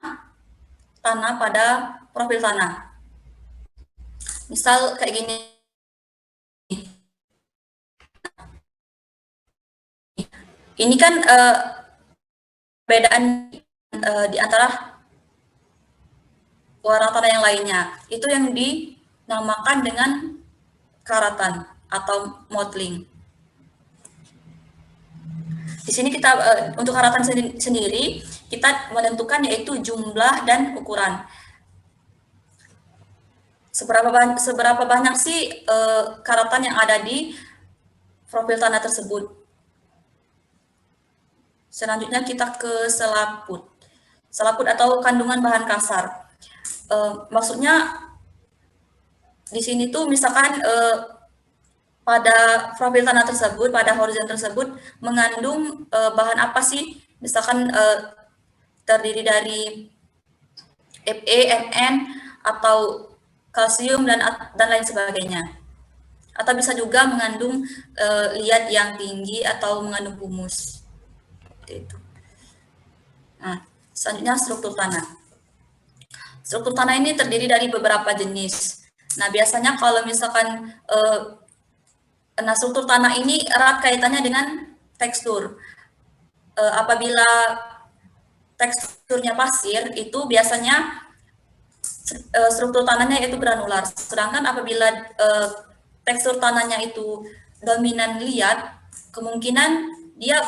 tanah pada profil tanah. Misal kayak gini. Ini kan perbedaan di antara warna tanah yang lainnya. Itu yang dinamakan dengan karatan atau mottling. Di sini kita untuk karatan sendiri kita menentukan yaitu jumlah dan ukuran. Seberapa banyak sih karatan yang ada di profil tanah tersebut. Selanjutnya kita ke selaput. Selaput atau kandungan bahan kasar. Maksudnya di sini tuh misalkan pada profil tanah tersebut, pada horizon tersebut mengandung bahan apa sih? Misalkan terdiri dari Fe, Mn, atau kalsium dan lain sebagainya. Atau bisa juga mengandung liat yang tinggi atau mengandung humus. Itu. Nah, selanjutnya struktur tanah. Struktur tanah ini terdiri dari beberapa jenis. Nah, biasanya kalau misalkan struktur tanah ini erat kaitannya dengan tekstur. Apabila teksturnya pasir, itu biasanya struktur tanahnya itu granular. Sedangkan apabila tekstur tanahnya itu dominan liat, kemungkinan dia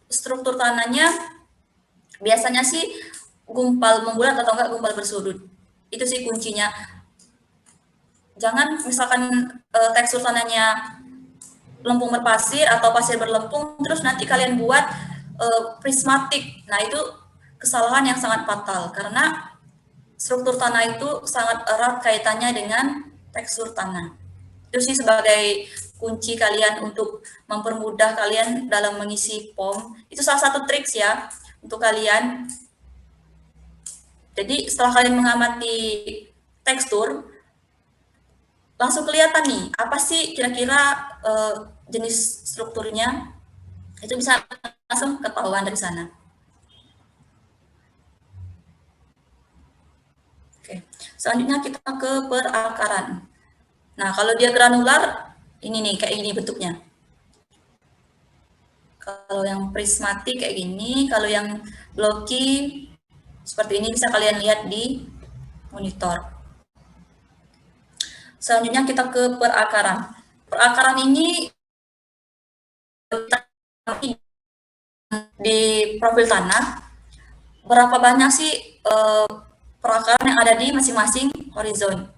struktur tanahnya biasanya sih gumpal membulat atau enggak gumpal bersudut. Itu sih kuncinya. Jangan misalkan tekstur tanahnya lempung berpasir atau pasir berlempung, terus nanti kalian buat prismatik. Nah, itu kesalahan yang sangat fatal karena struktur tanah itu sangat erat kaitannya dengan tekstur tanah. Itu sih sebagai kunci kalian untuk mempermudah kalian dalam mengisi POM. Itu salah satu trik ya untuk kalian. Jadi setelah kalian mengamati tekstur, langsung kelihatan nih apa sih kira-kira jenis strukturnya. Itu bisa langsung ketahuan dari sana. Selanjutnya kita ke perakaran. Nah, kalau dia granular, ini nih, kayak gini bentuknya. Kalau yang prismatik kayak gini, kalau yang blocky, seperti ini bisa kalian lihat di monitor. Selanjutnya kita ke perakaran. Perakaran ini di profil tanah, berapa banyak sih perakaran yang ada di masing-masing horizon.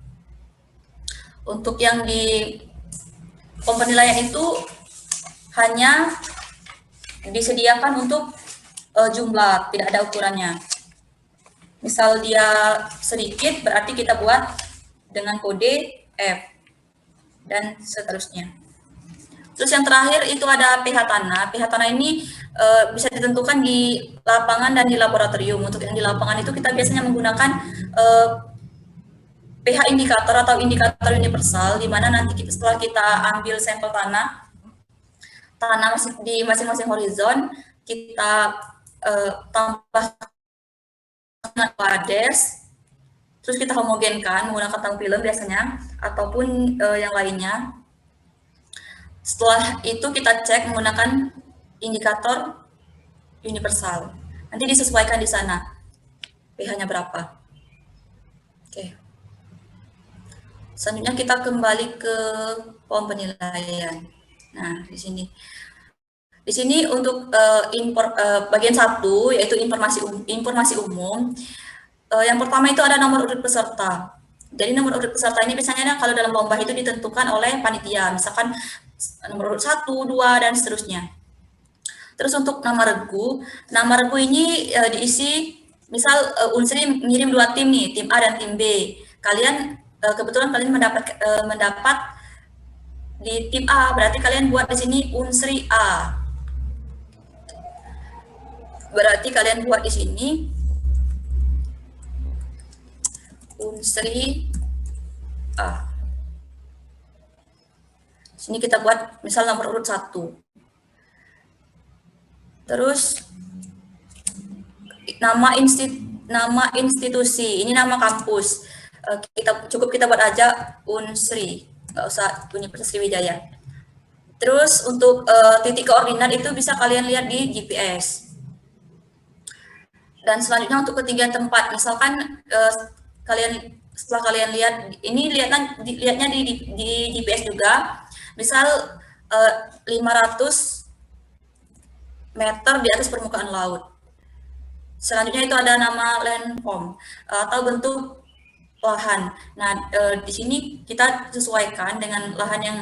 Untuk yang di POM penilaian itu hanya disediakan untuk jumlah, tidak ada ukurannya. Misal dia sedikit, berarti kita buat dengan kode F, dan seterusnya. Terus yang terakhir itu ada pH tanah. pH tanah ini bisa ditentukan di lapangan dan di laboratorium. Untuk yang di lapangan itu kita biasanya menggunakan pH indikator atau indikator universal, di mana nanti setelah kita ambil sampel tanah, tanah di masing-masing horizon kita tambah wades, terus kita homogenkan menggunakan tang film biasanya ataupun yang lainnya. Setelah itu kita cek menggunakan indikator universal. Nanti disesuaikan di sana pH-nya berapa. Oke. Selanjutnya kita kembali ke form penilaian. Nah, di sini. Di sini untuk bagian 1 yaitu informasi umum. Yang pertama itu ada nomor urut peserta. Jadi nomor urut peserta ini biasanya kalau dalam lomba itu ditentukan oleh panitia, misalkan nomor urut 1, 2 dan seterusnya. Terus untuk nama regu ini diisi, misal Unsri ngirim 2 tim nih, tim A dan tim B. Kalian kebetulan kalian mendapat di tim A, berarti kalian buat di sini Unsri A. Berarti kalian buat di sini Unsri A. Sini kita buat misal nomor urut 1. Terus nama institusi, ini nama kampus. Kita buat aja Unsri, nggak usah Universitas Sriwijaya. Terus untuk titik koordinat itu bisa kalian lihat di GPS. Dan selanjutnya untuk ketinggian tempat, misalkan setelah kalian lihat, ini lihatnya di GPS juga, misal 500 meter di atas permukaan laut. Selanjutnya itu ada nama landform atau bentuk lahan. Nah, di sini kita sesuaikan dengan lahan yang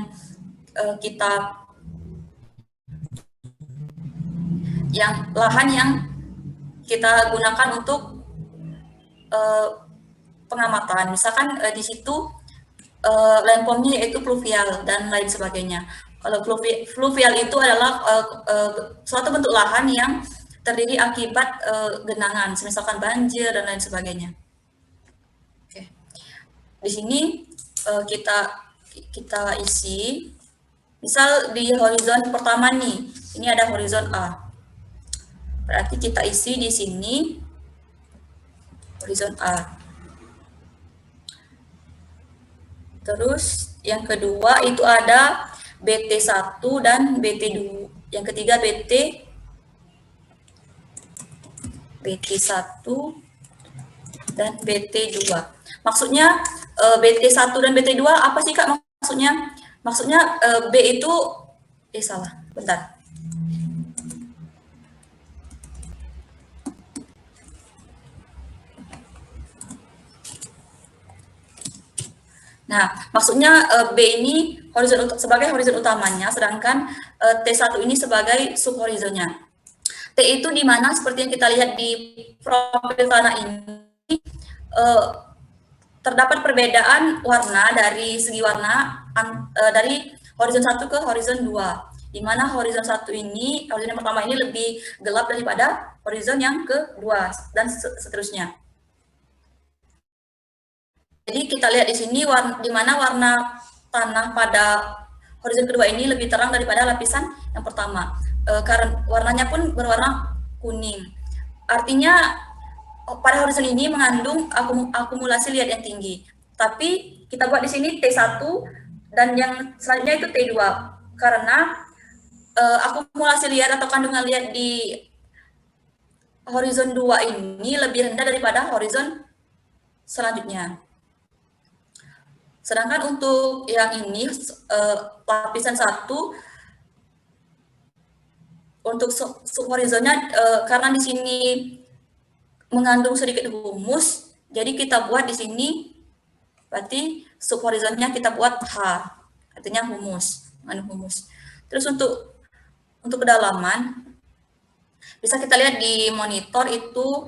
kita gunakan untuk pengamatan. Misalkan di situ landformnya yaitu pluvial dan lain sebagainya. Kalau pluvial itu adalah suatu bentuk lahan yang terdiri akibat genangan, misalkan banjir dan lain sebagainya. Oke. Di sini kita isi, misal di horizon pertama nih, ini ada horizon A. Berarti kita isi di sini horizon A. Terus yang kedua itu ada BT1 dan BT2. Yang ketiga BT1 dan BT2. Maksudnya BT1 dan BT2 apa sih Kak maksudnya? Maksudnya B itu salah, bentar. Nah, maksudnya B ini sebagai horizon utamanya, sedangkan T1 ini sebagai subhorizonnya. T itu di mana seperti yang kita lihat di profil tanah ini, terdapat perbedaan warna dari segi warna dari horizon 1 ke horizon 2. Di mana horizon 1 ini, horizon yang pertama ini lebih gelap daripada horizon yang kedua, dan seterusnya. Jadi kita lihat di sini di mana warna tanah pada horizon kedua ini lebih terang daripada lapisan yang pertama. Karena warnanya pun berwarna kuning. Artinya pada horizon ini mengandung akumulasi liat yang tinggi. Tapi kita buat di sini T1 dan yang selanjutnya itu T2 karena akumulasi liat atau kandungan liat di horizon 2 ini lebih rendah daripada horizon selanjutnya. Sedangkan untuk yang ini, lapisan 1, untuk subhorizonnya, karena di sini mengandung sedikit humus, jadi kita buat di sini, berarti subhorizonnya kita buat H, artinya humus, mengandung humus. Terus untuk kedalaman, bisa kita lihat di monitor itu,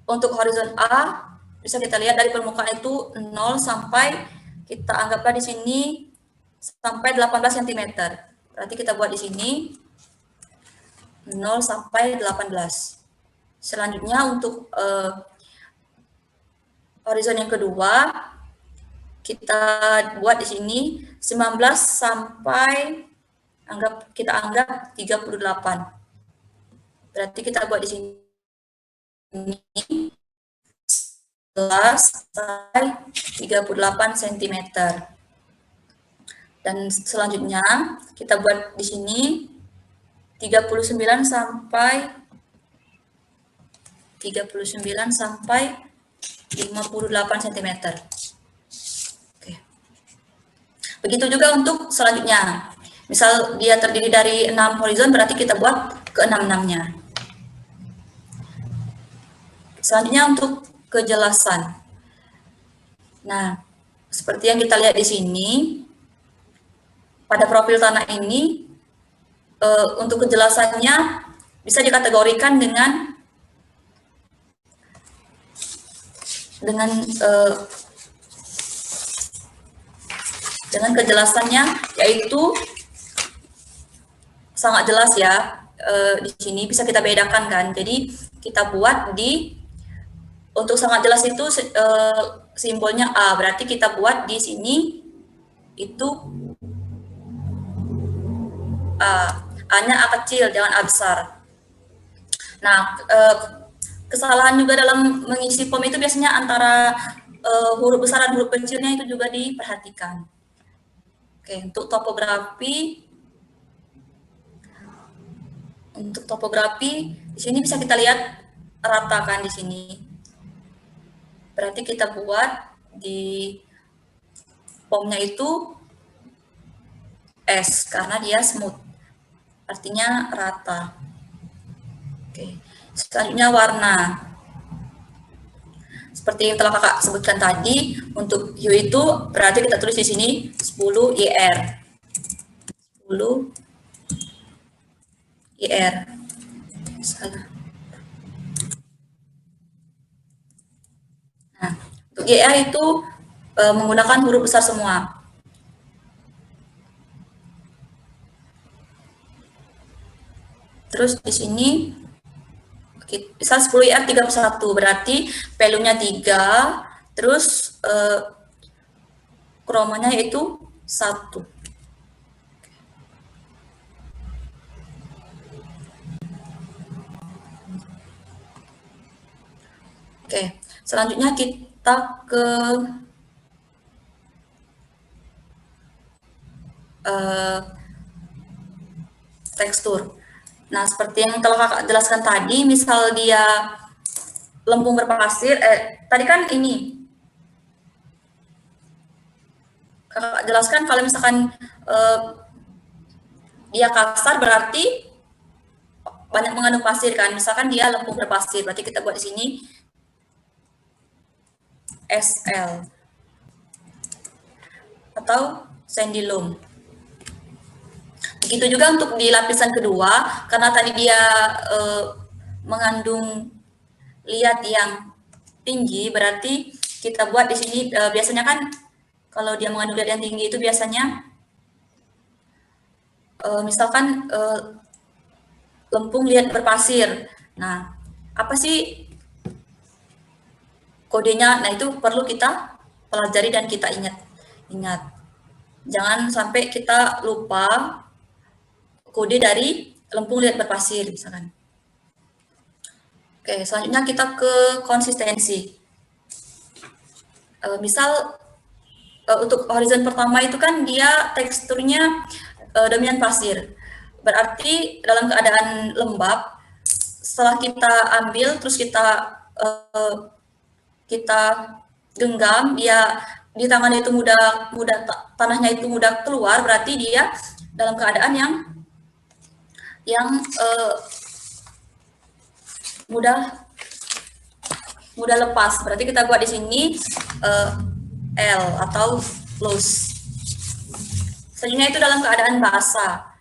untuk horizon A, bisa kita lihat dari permukaan itu 0 sampai kita anggaplah di sini sampai 18 cm. Berarti kita buat di sini 0 sampai 18. Selanjutnya untuk horizon yang kedua kita buat di sini 19 sampai kita anggap 38. Berarti kita buat di sini 11 sampai 38 cm. Dan selanjutnya kita buat di sini 39 sampai 58 cm. Oke. Begitu juga untuk selanjutnya. Misal dia terdiri dari 6 horizon, berarti kita buat ke 6-6-nya. Selanjutnya untuk kejelasan. Nah, seperti yang kita lihat di sini, pada profil tanah ini, untuk kejelasannya bisa dikategorikan dengan kejelasannya, yaitu sangat jelas ya. Di sini bisa kita bedakan kan. Jadi kita buat untuk sangat jelas itu simbolnya A, berarti kita buat di sini itu A-nya A kecil, jangan A besar. Nah, kesalahan juga dalam mengisi form itu biasanya antara huruf besar dan huruf kecilnya itu juga diperhatikan. Oke, untuk topografi di sini bisa kita lihat rata kan di sini. Berarti kita buat di formnya itu S karena dia smooth, artinya rata. Oke, selanjutnya warna. Seperti yang telah kakak sebutkan tadi, untuk hue itu berarti kita tulis di sini 10 IR. 10 IR. Salah. Nah, untuk IR itu menggunakan huruf besar semua. Terus di sini misal 10 IR 31, berarti value-nya 3, terus kromanya itu 1. Oke, selanjutnya kita ke tekstur. Nah, seperti yang telah kakak jelaskan tadi, misal dia lempung berpasir, tadi kan ini kakak jelaskan kalau misalkan dia kasar berarti banyak mengandung pasir kan. Misalkan dia lempung berpasir, berarti kita buat di sini SL atau sandy loam. Begitu juga untuk di lapisan kedua, karena tadi dia mengandung liat yang tinggi, berarti kita buat di sini biasanya kan kalau dia mengandung liat yang tinggi itu biasanya misalkan lempung liat berpasir. Nah, apa sih kodenya? Nah, itu perlu kita pelajari dan kita ingat. Jangan sampai kita lupa kode dari lempung liat berpasir misalkan. Oke, selanjutnya kita ke konsistensi. Misal untuk horizon pertama itu kan dia teksturnya dominan pasir. Berarti dalam keadaan lembab, setelah kita ambil terus kita genggam, dia di tangan itu mudah tanahnya itu mudah keluar, berarti dia dalam keadaan yang mudah lepas. Berarti kita buat di sini L atau loose. Selanjutnya itu dalam keadaan basah.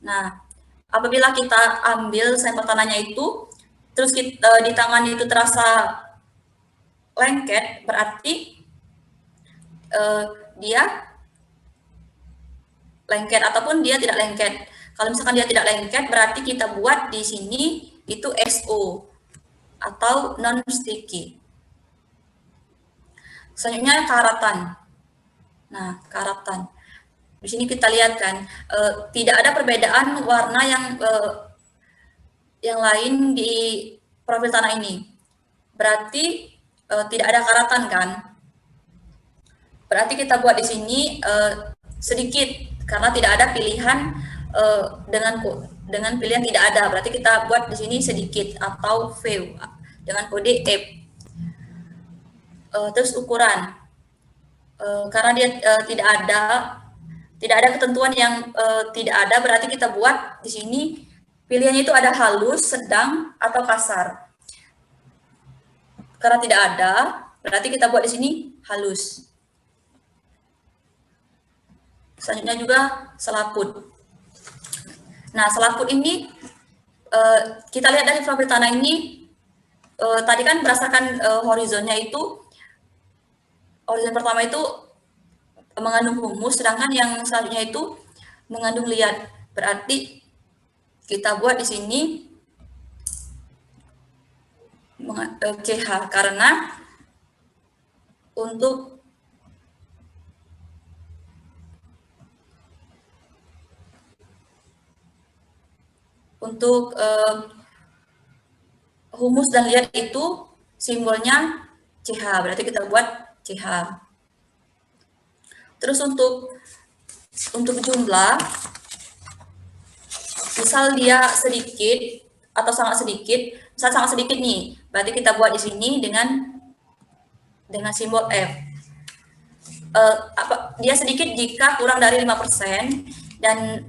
Nah, apabila kita ambil sampel tanahnya itu, terus di tangan itu terasa lengket, berarti dia lengket ataupun dia tidak lengket. Kalau misalkan dia tidak lengket, berarti kita buat di sini itu SO atau non-sticky. Selanjutnya karatan. Nah, karatan. Di sini kita lihat kan, tidak ada perbedaan warna yang lain di profil tanah ini. Berarti tidak ada karatan kan? Berarti kita buat di sini sedikit karena tidak ada pilihan dengan pilihan tidak ada. Berarti kita buat di sini sedikit atau V dengan kode F. Terus ukuran, karena dia tidak ada ketentuan yang tidak ada, berarti kita buat di sini pilihannya itu ada halus, sedang, atau kasar. Karena tidak ada, berarti kita buat di sini halus. Selanjutnya juga selaput. Nah, selaput ini kita lihat dari profil tanah ini, tadi kan berdasarkan horizonnya itu, horizon pertama itu mengandung humus, sedangkan yang selanjutnya itu mengandung liat. Berarti kita buat di sini CH karena untuk humus dan liat itu simbolnya CH, berarti kita buat CH. Terus untuk jumlah, misal dia sedikit atau sangat sedikit, misal sangat sedikit nih, berarti kita buat di sini dengan simbol F. Dia sedikit jika kurang dari 5% dan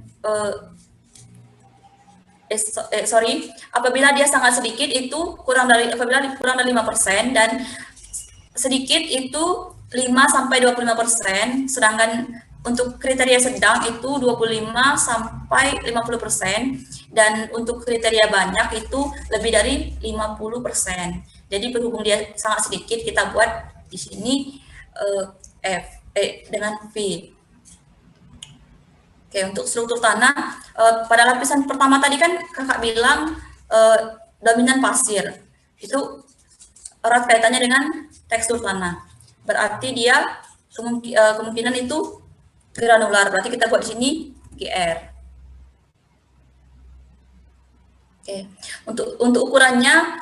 apabila dia sangat sedikit itu apabila kurang dari 5% dan sedikit itu 5-25%, sedangkan untuk kriteria sedang itu 25-50% dan untuk kriteria banyak itu lebih dari 50%. Jadi berhubung dia sangat sedikit, kita buat di sini dengan V. Oke, untuk struktur tanah, pada lapisan pertama tadi kan kakak bilang dominan pasir. Itu erat kaitannya dengan tekstur tanah. Berarti dia kemungkinan itu granular. Berarti kita buat di sini GR. Oke, untuk ukurannya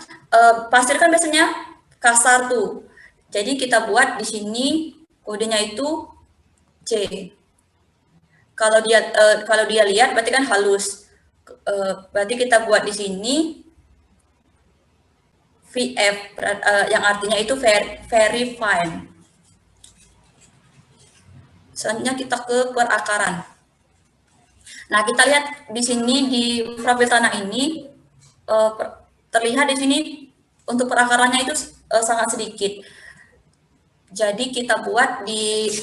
pasir kan biasanya kasar tuh. Jadi kita buat di sini kodenya itu C. Kalau dia lihat berarti kan halus. Berarti kita buat di sini VF yang artinya itu very fine. Selanjutnya kita ke perakaran. Nah, kita lihat di sini di profil tanah ini terlihat di sini untuk perakarannya itu sangat sedikit. Jadi kita buat di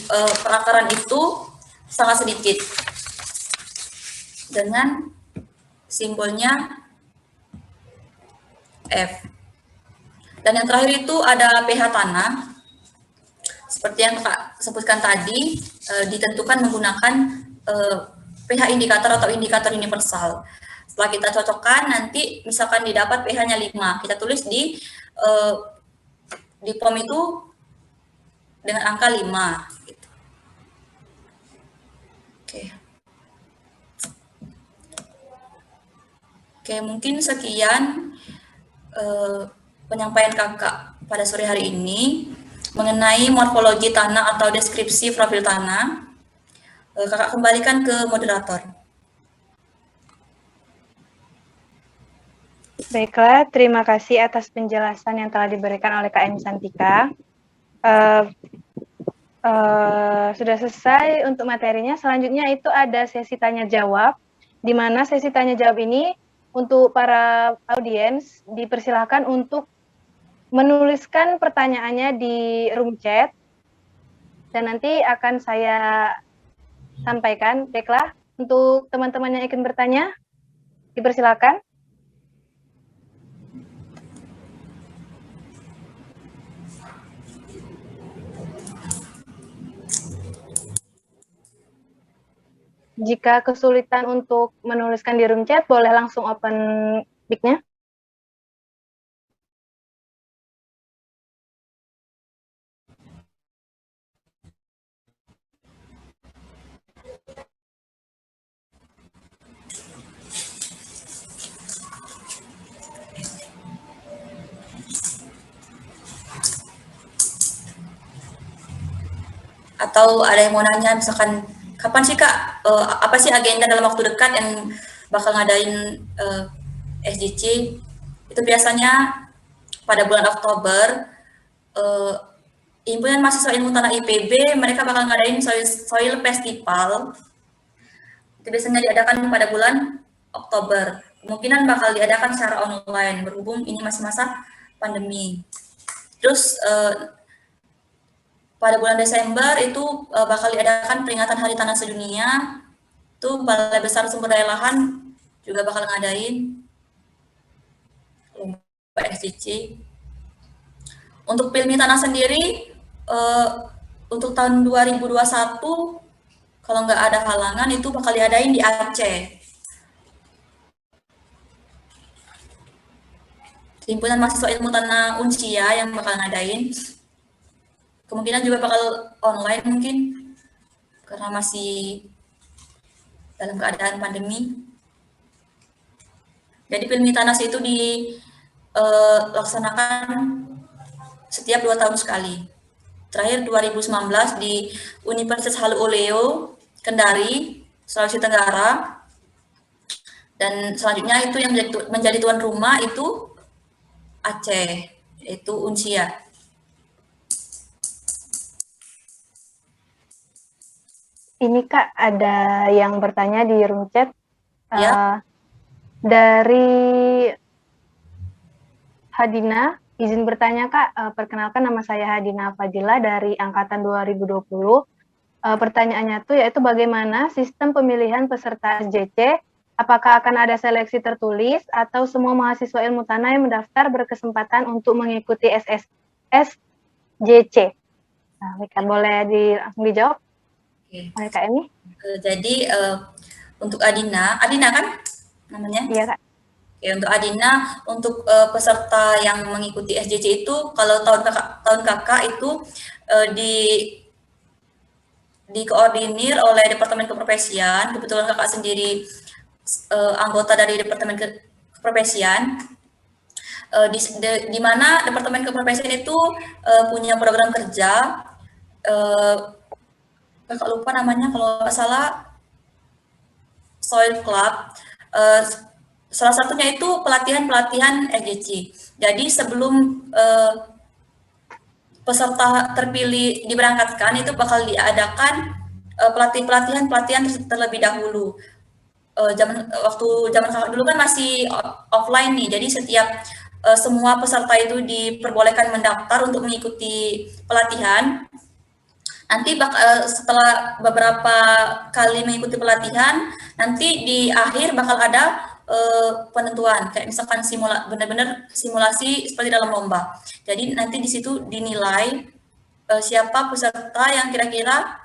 perakaran itu sangat sedikit dengan simbolnya F. Dan yang terakhir itu ada pH tanah. Seperti yang Kak sebutkan tadi, ditentukan menggunakan pH indikator atau indikator universal. Setelah kita cocokkan, nanti misalkan didapat pH-nya 5, kita tulis di POM itu dengan angka 5. Gitu. Oke, mungkin sekian penyampaian kakak pada sore hari ini mengenai morfologi tanah atau deskripsi profil tanah. Kakak kembalikan ke moderator. Baiklah, terima kasih atas penjelasan yang telah diberikan oleh Kak Eni Santika. Sudah selesai untuk materinya. Selanjutnya itu ada sesi tanya jawab, di mana sesi tanya jawab ini untuk para audiens dipersilahkan untuk menuliskan pertanyaannya di room chat dan nanti akan saya sampaikan. Baiklah, untuk teman-teman yang ingin bertanya, dipersilakan. Jika kesulitan untuk menuliskan di room chat, boleh langsung open mic-nya. Atau ada yang mau nanya misalkan kapan sih Kak, apa sih agenda dalam waktu dekat yang bakal ngadain SJC? Itu biasanya pada bulan Oktober, Himpunan Mahasiswa Ilmu Tanah IPB mereka bakal ngadain soil festival. Itu biasanya diadakan pada bulan Oktober. Kemungkinan bakal diadakan secara online berhubung ini masih masa pandemi. Terus pada bulan Desember itu bakal diadakan peringatan Hari Tanah Sedunia. Itu Balai Besar Sumber Daya Lahan juga bakal ngadain lomba SJC. Untuk Pilmi Tanah sendiri untuk tahun 2021 kalau nggak ada halangan itu bakal diadain di Aceh. Himpunan Mahasiswa Ilmu Tanah Unsia yang bakal ngadain. Kemungkinan juga bakal online mungkin karena masih dalam keadaan pandemi. Jadi Pilmi Tanah itu dilaksanakan setiap 2 tahun sekali. Terakhir 2019 di Universitas Halu Oleo, Kendari, Sulawesi Tenggara. Dan selanjutnya itu yang menjadi tuan rumah itu Aceh, yaitu Unsia. Ini Kak, ada yang bertanya di room chat. Ya. Dari Hadina, izin bertanya Kak, perkenalkan nama saya Hadina Fadila dari Angkatan 2020. Pertanyaannya tuh yaitu bagaimana sistem pemilihan peserta SJC, apakah akan ada seleksi tertulis atau semua mahasiswa ilmu tanah yang mendaftar berkesempatan untuk mengikuti SJC? Nah, Mika, boleh langsung dijawab? Oke. Kak Emi? Jadi untuk Adina kan namanya? Iya Kak. Ya, untuk Adina, untuk peserta yang mengikuti SJC itu, kalau tahun kakak itu dikoordinir oleh Departemen Keprofesian. Kebetulan kakak sendiri anggota dari Departemen Keprofesian, di mana Departemen Keprofesian itu punya program kerja, kakak lupa namanya kalau nggak salah, Soil Club. Salah satunya itu pelatihan SJC. Jadi sebelum peserta terpilih diberangkatkan itu bakal diadakan pelatihan terlebih dahulu. Waktu zaman dulu kan masih offline nih. Jadi setiap semua peserta itu diperbolehkan mendaftar untuk mengikuti pelatihan. Nanti setelah beberapa kali mengikuti pelatihan, nanti di akhir bakal ada penentuan, kayak misalkan benar-benar simulasi seperti dalam lomba. Jadi nanti di situ dinilai siapa peserta yang kira-kira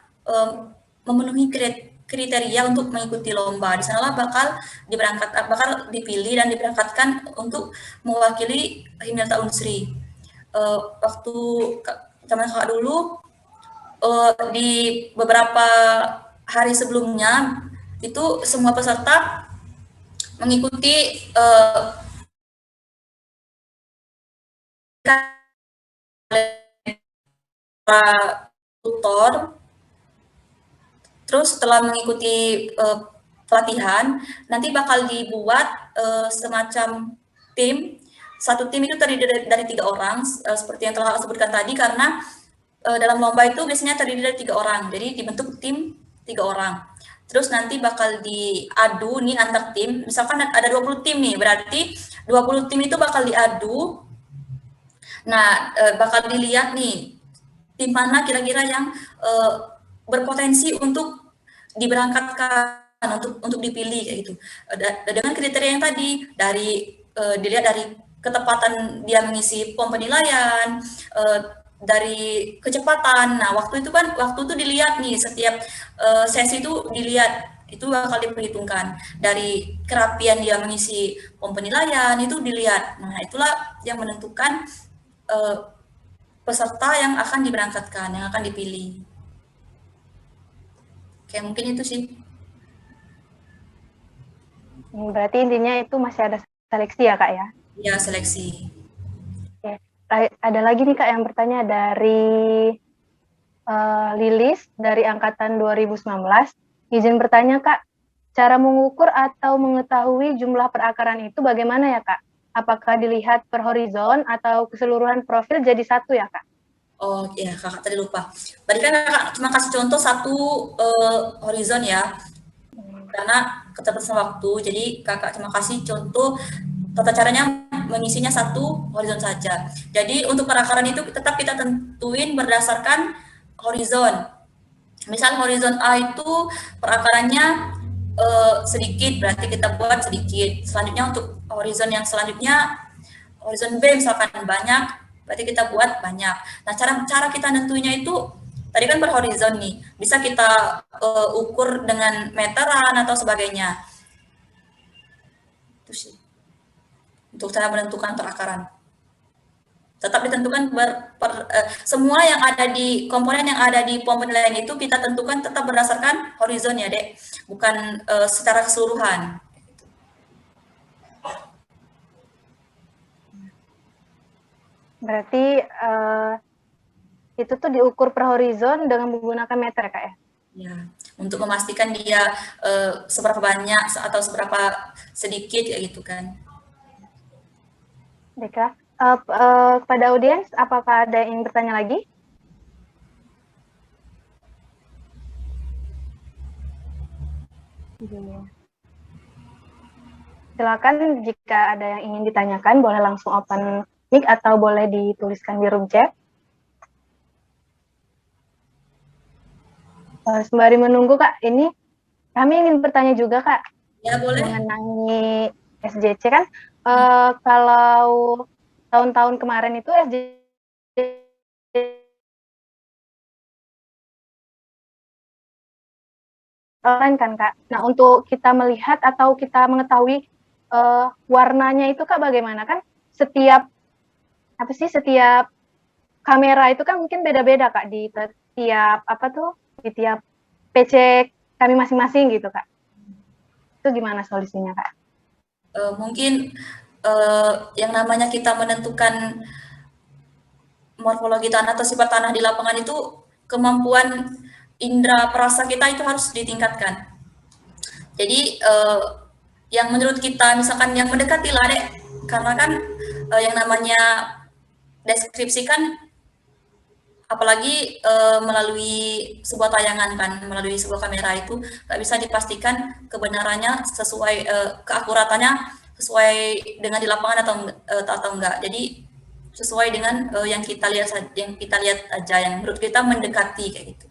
memenuhi kriteria untuk mengikuti lomba. Di sanalah bakal dipilih dan diberangkatkan untuk mewakili Himilta Unsri. Waktu zaman kakak dulu, di beberapa hari sebelumnya itu semua peserta mengikuti tutor. Terus setelah mengikuti pelatihan, nanti bakal dibuat semacam tim. Satu tim itu terdiri dari 3 orang, seperti yang telah saya sebutkan tadi, karena dalam lomba itu biasanya terdiri dari 3 orang, jadi dibentuk tim 3 orang. Terus nanti bakal diadu nih antar tim, misalkan ada 20 tim nih, berarti 20 tim itu bakal diadu. Nah, bakal dilihat nih, tim mana kira-kira yang berpotensi untuk diberangkatkan, untuk dipilih, kayak gitu. Dengan kriteria yang tadi, dilihat dari ketepatan dia mengisi form penilaian, dari kecepatan. Nah, waktu itu dilihat nih, setiap sesi itu dilihat, itu bakal diperhitungkan. Dari kerapian dia mengisi form penilaian itu dilihat. Nah, itulah yang menentukan peserta yang akan diberangkatkan, yang akan dipilih. Oke, mungkin itu sih. Berarti intinya itu masih ada seleksi ya Kak ya? Iya, seleksi. Ada lagi nih Kak yang bertanya dari Lilis dari angkatan 2019. Izin bertanya Kak, cara mengukur atau mengetahui jumlah perakaran itu bagaimana ya Kak? Apakah dilihat per horizon atau keseluruhan profil jadi satu ya Kak? Oh ya, kakak tadi lupa. Tadi kan kakak cuma kasih contoh satu horizon ya, karena keterbatasan waktu. Jadi kakak cuma kasih contoh tata caranya mengisinya satu horizon saja. Jadi untuk perakaran itu tetap kita tentuin berdasarkan horizon. Misal horizon A itu perakarannya sedikit, berarti kita buat sedikit. Selanjutnya untuk horizon yang selanjutnya, horizon B misalkan banyak, berarti kita buat banyak. Nah, cara kita nentunya itu tadi kan per horizon nih, bisa kita ukur dengan meteran atau sebagainya. Itu sih untuk cara menentukan perakaran. Tetap ditentukan semua yang ada di komponen yang ada di pom penilaian itu kita tentukan tetap berdasarkan horizon ya Dek, bukan secara keseluruhan. Berarti itu tuh diukur per horizon dengan menggunakan meter Kak ya? Ya, untuk memastikan dia seberapa banyak atau seberapa sedikit kayak gitu kan. Baiklah. Kepada audiens, apakah ada yang ingin bertanya lagi? Silakan jika ada yang ingin ditanyakan, boleh langsung open mic atau boleh dituliskan di room chat. Sembari menunggu Kak, ini kami ingin bertanya juga Kak. Ya boleh. Mengenai SJC kan, kalau tahun-tahun kemarin itu SJC online kan Kak. Nah untuk kita melihat atau kita mengetahui warnanya itu Kak bagaimana kan? Setiap kamera itu kan mungkin beda-beda Kak di tiap PC kami masing-masing gitu Kak. Itu gimana solusinya Kak? Mungkin yang namanya kita menentukan morfologi tanah atau sifat tanah di lapangan itu kemampuan indera perasa kita itu harus ditingkatkan. Jadi yang menurut kita misalkan yang mendekati lah Dek, karena kan yang namanya deskripsi kan apalagi melalui sebuah tayangan kan, melalui sebuah kamera itu nggak bisa dipastikan kebenarannya sesuai keakuratannya sesuai dengan di lapangan atau enggak. Jadi sesuai dengan yang kita lihat aja yang menurut kita mendekati kayak gitu.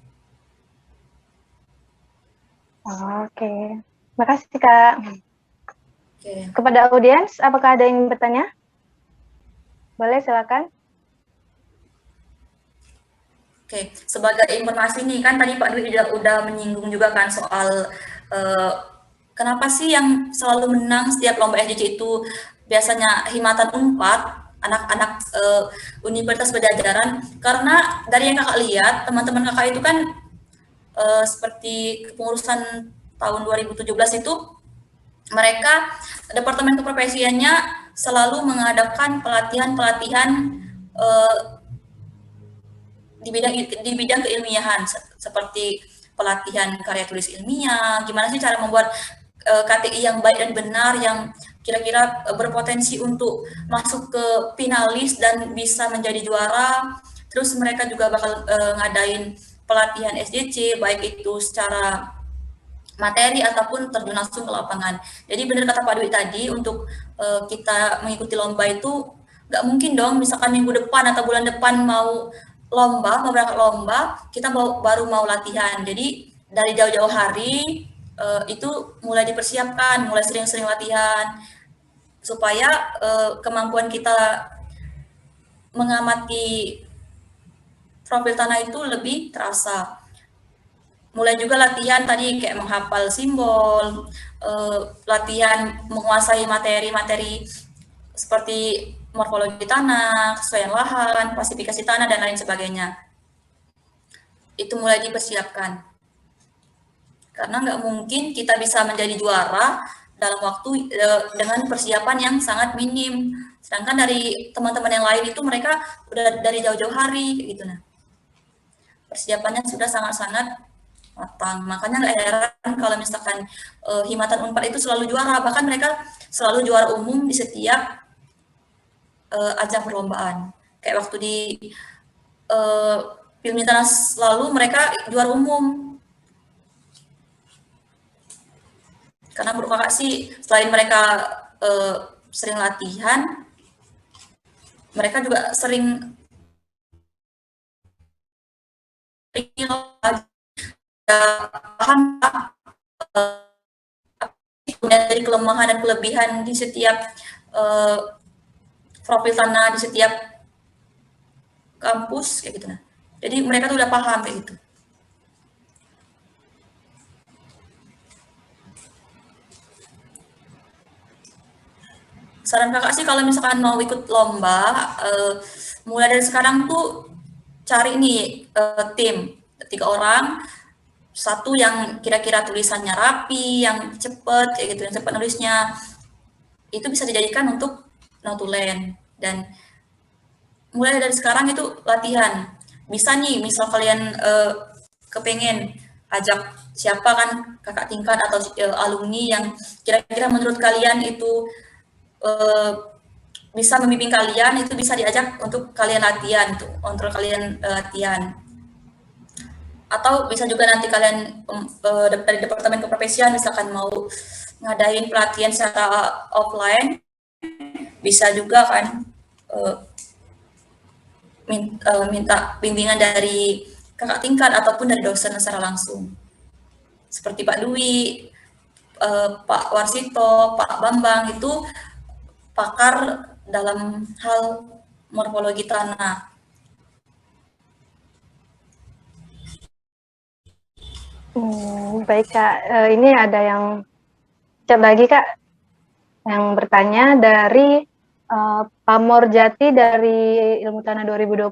Oke. Makasih Kak. Oke. Kepada audiens, apakah ada yang bertanya? Boleh silakan. Oke, sebagai informasi nih kan tadi Pak Dwi udah menyinggung juga kan soal kenapa sih yang selalu menang setiap lomba SJC itu biasanya himatan Unpad, anak-anak Universitas Pajajaran, karena dari yang kakak lihat teman-teman kakak itu kan seperti kepengurusan tahun 2017 itu mereka departemen keprofesiannya selalu mengadakan pelatihan-pelatihan di bidang keilmiahan seperti pelatihan karya tulis ilmiah, gimana sih cara membuat KTI yang baik dan benar yang kira-kira berpotensi untuk masuk ke finalis dan bisa menjadi juara. Terus mereka juga bakal ngadain pelatihan SJC baik itu secara materi ataupun terjun langsung ke lapangan. Jadi benar kata Pak Dwi tadi, untuk kita mengikuti lomba itu nggak mungkin dong misalkan minggu depan atau bulan depan mau berangkat lomba, kita baru mau latihan. Jadi dari jauh-jauh hari itu mulai dipersiapkan, mulai sering-sering latihan supaya kemampuan kita mengamati profil tanah itu lebih terasa. Mulai juga latihan tadi kayak menghafal simbol, latihan menguasai materi-materi seperti morfologi tanah, kesesuaian lahan, klasifikasi tanah, dan lain sebagainya. Itu mulai dipersiapkan. Karena nggak mungkin kita bisa menjadi juara dalam waktu dengan persiapan yang sangat minim. Sedangkan dari teman-teman yang lain itu mereka udah dari jauh-jauh hari, gitu nah. persiapannya sudah sangat-sangat matang. Makanya nggak heran kalau misalkan Himatan Unpad itu selalu juara, bahkan mereka selalu juara umum di setiap ajang perlombaan. Kayak waktu di Filmintanas lalu mereka juara umum. Karena menurut kakak sih selain mereka sering latihan, mereka juga sering paham dari kelemahan dan kelebihan di setiap profil tanah, di setiap kampus kayak gitu. Nah, jadi mereka tuh udah paham kayak gitu. Saran kakak sih kalau misalkan mau ikut lomba, mulai dari sekarang tuh cari nih tim 3 orang, satu yang kira-kira tulisannya rapi, yang cepet kayak gitu, yang cepat nulisnya, itu bisa dijadikan untuk notulen. Dan mulai dari sekarang itu latihan. Bisa nih, misal kalian kepengen ajak siapa kan kakak tingkat atau alumni yang kira-kira menurut kalian itu bisa membimbing kalian, itu bisa diajak untuk kalian latihan, untuk kontrol kalian latihan. Atau bisa juga nanti kalian dari Departemen Keprofesian misalkan mau ngadain pelatihan secara offline, bisa juga kan minta bimbingan dari kakak tingkat ataupun dari dosen secara langsung. Seperti Pak Dwi, Pak Warsito, Pak Bambang itu pakar dalam hal morfologi tanah. Baik Kak, ini ada yang chat lagi Kak, yang bertanya dari Pamor Jati dari Ilmu Tanah 2020.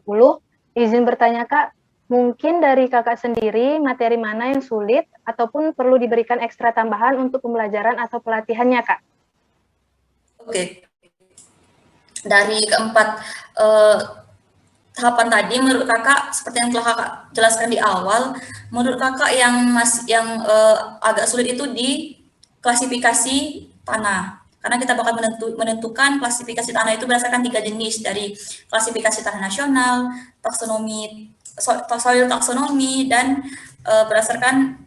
Izin bertanya Kak, mungkin dari kakak sendiri materi mana yang sulit ataupun perlu diberikan ekstra tambahan untuk pembelajaran atau pelatihannya Kak? Oke. Dari keempat tahapan tadi, menurut kakak seperti yang telah kakak jelaskan di awal, menurut kakak yang agak sulit itu di klasifikasi tanah, karena kita bakal menentukan klasifikasi tanah itu berdasarkan 3 jenis, dari klasifikasi tanah nasional, taksonomi, soil taksonomi, dan berdasarkan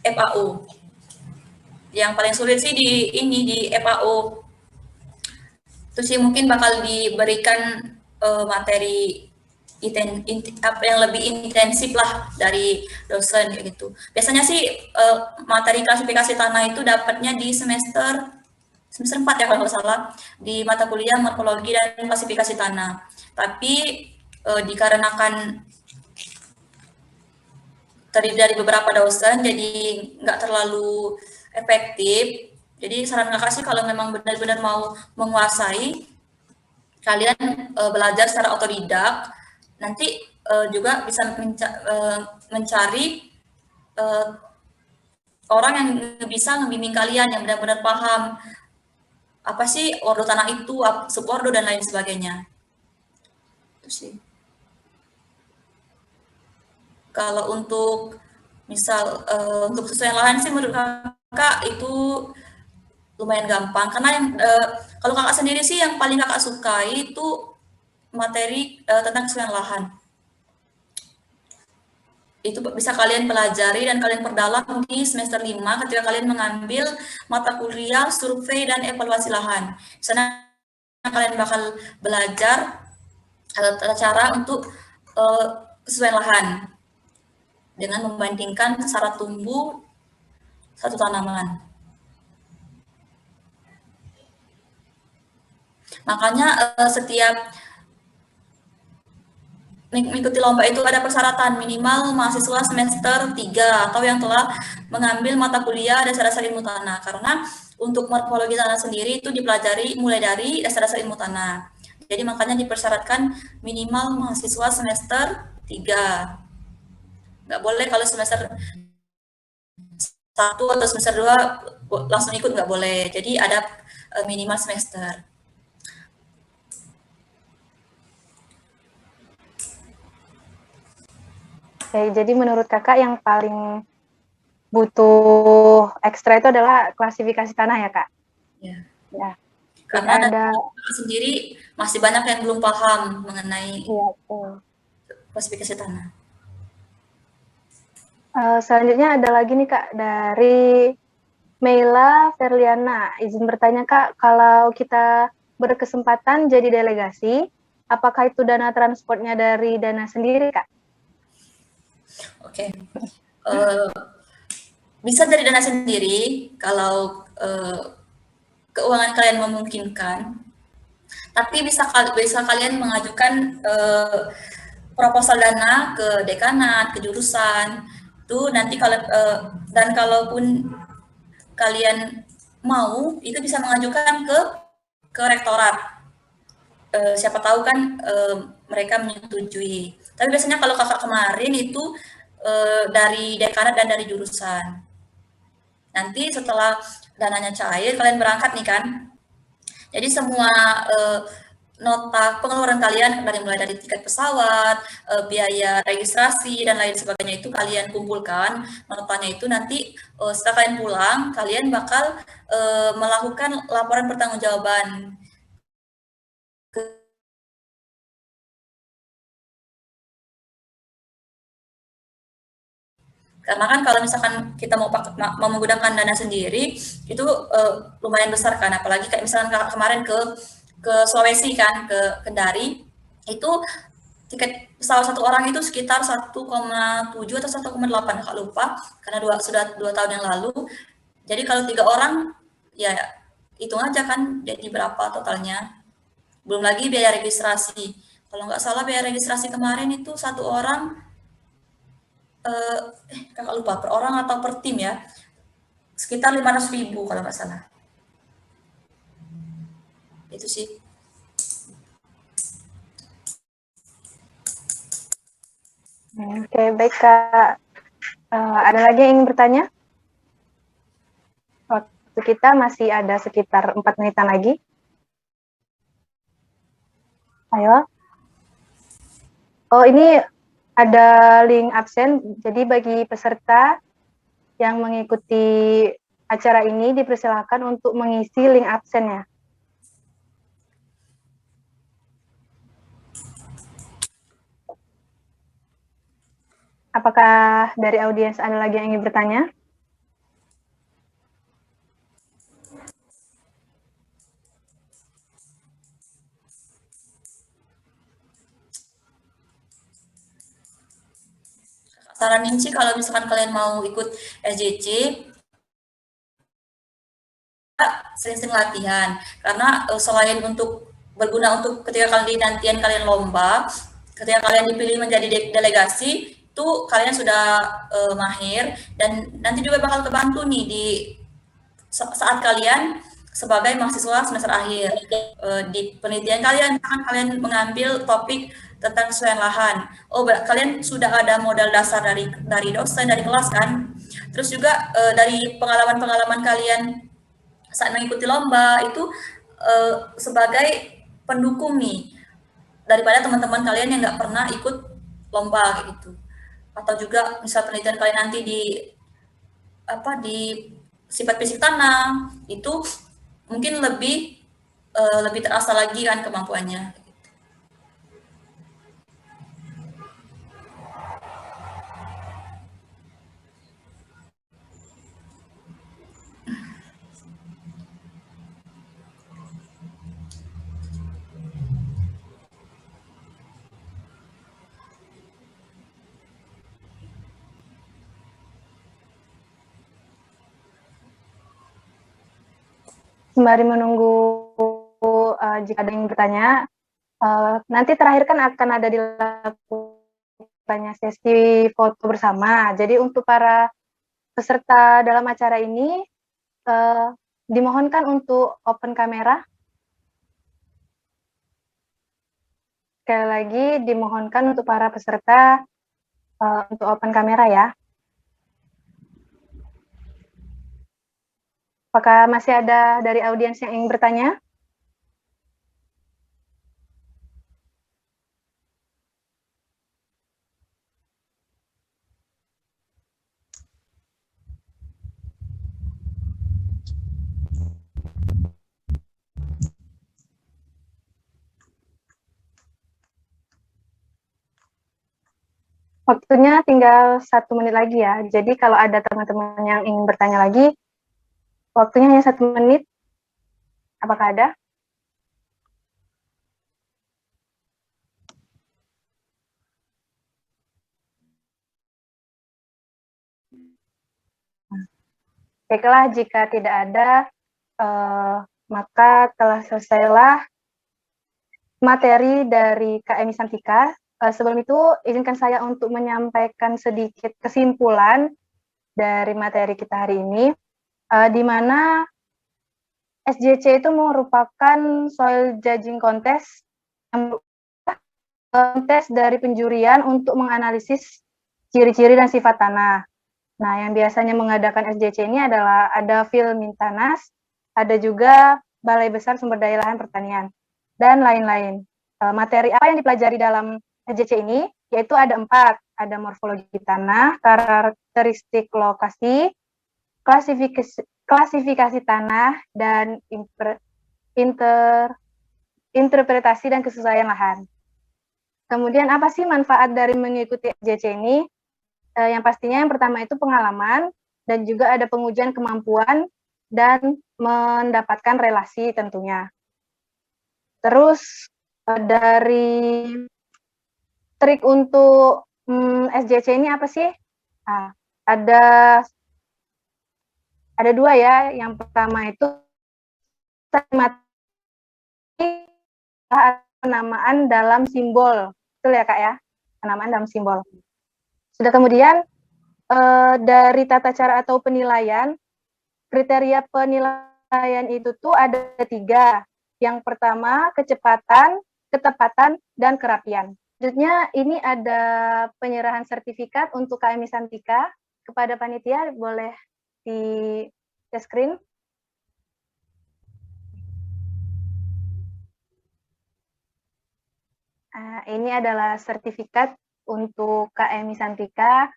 FAO. Yang paling sulit sih di FAO. Itu sih mungkin bakal diberikan materi yang lebih intensif lah dari dosen kayak gitu. Biasanya sih materi klasifikasi tanah itu dapatnya di semester 4 ya kalau nggak salah, di mata kuliah morfologi dan klasifikasi tanah. Tapi dikarenakan terdiri dari beberapa dosen, jadi nggak terlalu efektif. Jadi saran kakak sih kalau memang benar-benar mau menguasai, kalian belajar secara otodidak, nanti juga bisa mencari orang yang bisa membimbing kalian, yang benar-benar paham apa sih ordo tanah itu, subordo dan lain sebagainya. Itu sih. Kalau untuk misal untuk sesuai lahan sih menurut kakak itu lumayan gampang, karena yang kalau kakak sendiri sih yang paling kakak sukai itu materi tentang kesesuaian lahan. Itu bisa kalian pelajari dan kalian perdalam di semester 5 ketika kalian mengambil mata kuliah survei dan evaluasi lahan. Di sana kalian bakal belajar tata cara untuk kesesuaian lahan dengan membandingkan syarat tumbuh satu tanaman. Makanya setiap mengikuti lomba itu ada persyaratan minimal mahasiswa semester 3 atau yang telah mengambil mata kuliah dasar-dasar ilmu tanah, karena untuk morfologi tanah sendiri itu dipelajari mulai dari dasar-dasar ilmu tanah. Jadi makanya dipersyaratkan minimal mahasiswa semester 3. Nggak boleh kalau semester 1 atau semester 2 langsung ikut, nggak boleh. Jadi ada minimal semester. Oke, jadi menurut kakak yang paling butuh ekstra itu adalah klasifikasi tanah ya kak? Ya. Ya. Karena Ada sendiri masih banyak yang belum paham mengenai iya, betul. klasifikasi tanah. Selanjutnya ada lagi nih kak dari Meila Ferliana. Izin bertanya kak, kalau kita berkesempatan jadi delegasi, apakah itu dana transportnya dari dana sendiri kak? Oke. Bisa dari dana sendiri kalau keuangan kalian memungkinkan. Tapi bisa kalian mengajukan proposal dana ke dekanat, ke jurusan. Itu nanti kalau dan kalaupun kalian mau, itu bisa mengajukan ke rektorat. Siapa tahu kan mereka menyetujui. Tapi biasanya kalau kakak kemarin itu dari dekanat dan dari jurusan. Nanti setelah dananya cair, kalian berangkat nih kan. Jadi semua nota pengeluaran kalian mulai dari tiket pesawat, biaya registrasi dan lain sebagainya itu kalian kumpulkan notanya itu nanti setelah kalian pulang kalian bakal melakukan laporan pertanggungjawaban. Karena kan kalau misalkan kita mau menggunakan dana sendiri itu lumayan besar kan, apalagi kayak misalkan kemarin ke Sulawesi kan, ke Kendari itu tiket pesawat satu orang itu sekitar 1,7 atau 1,8 Kak lupa karena sudah 2 tahun yang lalu. Jadi kalau 3 orang ya hitung aja kan jadi berapa totalnya. Belum lagi biaya registrasi. Kalau nggak salah biaya registrasi kemarin itu satu orang kakak lupa per orang atau per tim ya, sekitar 500.000 kalau nggak salah. Itu sih. Oke, baik kak. Ada lagi yang ingin bertanya? Waktu kita masih ada sekitar 4 menitan lagi. Ayo. Oh, ini ada link absen, jadi bagi peserta yang mengikuti acara ini dipersilakan untuk mengisi link absennya. Apakah dari audiens ada lagi yang ingin bertanya? Saranin sih kalau misalkan kalian mau ikut SJC, sering-sering latihan. Karena selain untuk berguna untuk ketika nantian kalian lomba, ketika kalian dipilih menjadi delegasi, itu kalian sudah mahir dan nanti juga bakal kebantu nih di saat kalian sebagai mahasiswa semester akhir di penelitian kalian kan kalian mengambil topik tentang kesesuaian lahan. Oh, kalian sudah ada modal dasar dari dosen dari kelas kan. Terus juga dari pengalaman-pengalaman kalian saat mengikuti lomba itu sebagai pendukung nih daripada teman-teman kalian yang nggak pernah ikut lomba kayak gitu. Atau juga misal penelitian kalian nanti di sifat fisik tanah itu mungkin lebih terasa lagi kan kemampuannya. Sembari menunggu jika ada yang bertanya, nanti terakhir kan akan ada dilakukannya sesi foto bersama. Jadi untuk para peserta dalam acara ini dimohonkan untuk open kamera. Sekali lagi dimohonkan untuk para peserta untuk open kamera ya. Apakah masih ada dari audiens yang ingin bertanya? Waktunya tinggal 1 menit lagi ya. Jadi kalau ada teman-teman yang ingin bertanya lagi, waktunya hanya 1 menit. Apakah ada? Baiklah, jika tidak ada, maka telah selesailah materi dari KMI Santika. Sebelum itu, izinkan saya untuk menyampaikan sedikit kesimpulan dari materi kita hari ini, di mana SJC itu merupakan soil judging contest, kontes dari penjurian untuk menganalisis ciri-ciri dan sifat tanah. Nah, yang biasanya mengadakan SJC ini adalah ada Fil Mintanas, ada juga Balai Besar Sumber Daya Lahan Pertanian, dan lain-lain. Materi apa yang dipelajari dalam SJC ini, yaitu ada 4. Ada morfologi tanah, karakteristik lokasi, klasifikasi tanah, dan interpretasi dan kesesuaian lahan. Kemudian apa sih manfaat dari mengikuti SJC ini? Yang pastinya yang pertama itu pengalaman, dan juga ada pengujian kemampuan, dan mendapatkan relasi tentunya. Terus dari trik untuk SJC ini apa sih? Nah, ada 2 ya. Yang pertama itu penamaan dalam simbol. Betul ya, Kak ya? Penamaan dalam simbol. Sudah kemudian dari tata cara atau penilaian, kriteria penilaian itu tuh ada 3. Yang pertama, kecepatan, ketepatan, dan kerapian. Selanjutnya, ini ada penyerahan sertifikat untuk KMI Santika kepada panitia, boleh di screen. Ini adalah sertifikat untuk KMI Santika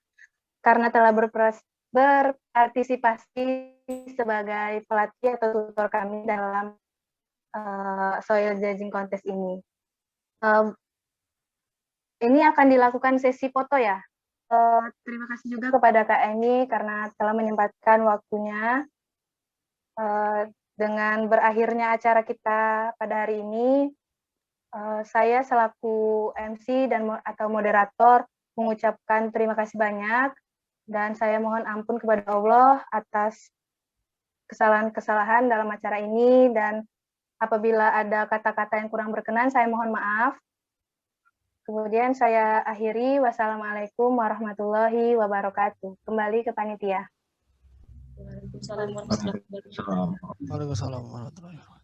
karena telah berpartisipasi sebagai pelatih atau tutor kami dalam soil judging contest ini. Ini akan dilakukan sesi foto ya. Terima kasih juga kepada KMI karena telah menyempatkan waktunya. Dengan berakhirnya acara kita pada hari ini, saya selaku MC dan atau moderator mengucapkan terima kasih banyak, dan saya mohon ampun kepada Allah atas kesalahan-kesalahan dalam acara ini, dan apabila ada kata-kata yang kurang berkenan, saya mohon maaf. Kemudian saya akhiri, wassalamualaikum warahmatullahi wabarakatuh. Kembali ke panitia. Waalaikumsalam warahmatullahi wabarakatuh. Waalaikumsalam warahmatullahi wabarakatuh.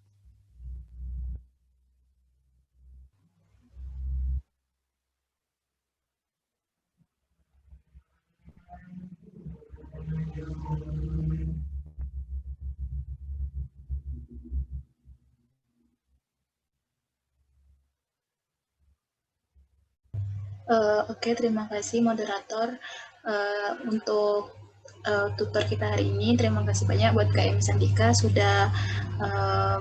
Oke, terima kasih moderator untuk tutor kita hari ini. Terima kasih banyak buat KMI Santika sudah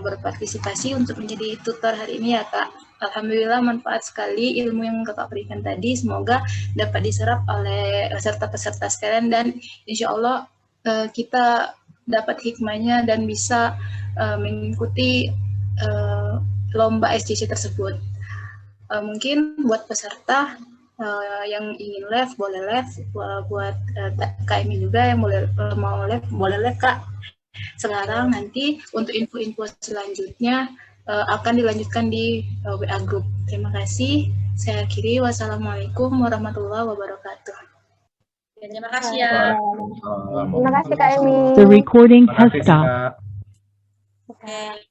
berpartisipasi untuk menjadi tutor hari ini ya Kak. Alhamdulillah manfaat sekali ilmu yang Kakak berikan tadi. Semoga dapat diserap oleh peserta-peserta sekalian, dan insya Allah kita dapat hikmahnya dan bisa mengikuti lomba SJC tersebut. Mungkin buat peserta yang ingin live boleh live, buat KMI juga yang mau live boleh live Kak. Sekarang nanti untuk info-info selanjutnya akan dilanjutkan di WA Group. Terima kasih. Saya akhiri. Wassalamualaikum warahmatullahi wabarakatuh. Ya, terima kasih ya. Terima kasih KMI. The recording has stopped. Oke.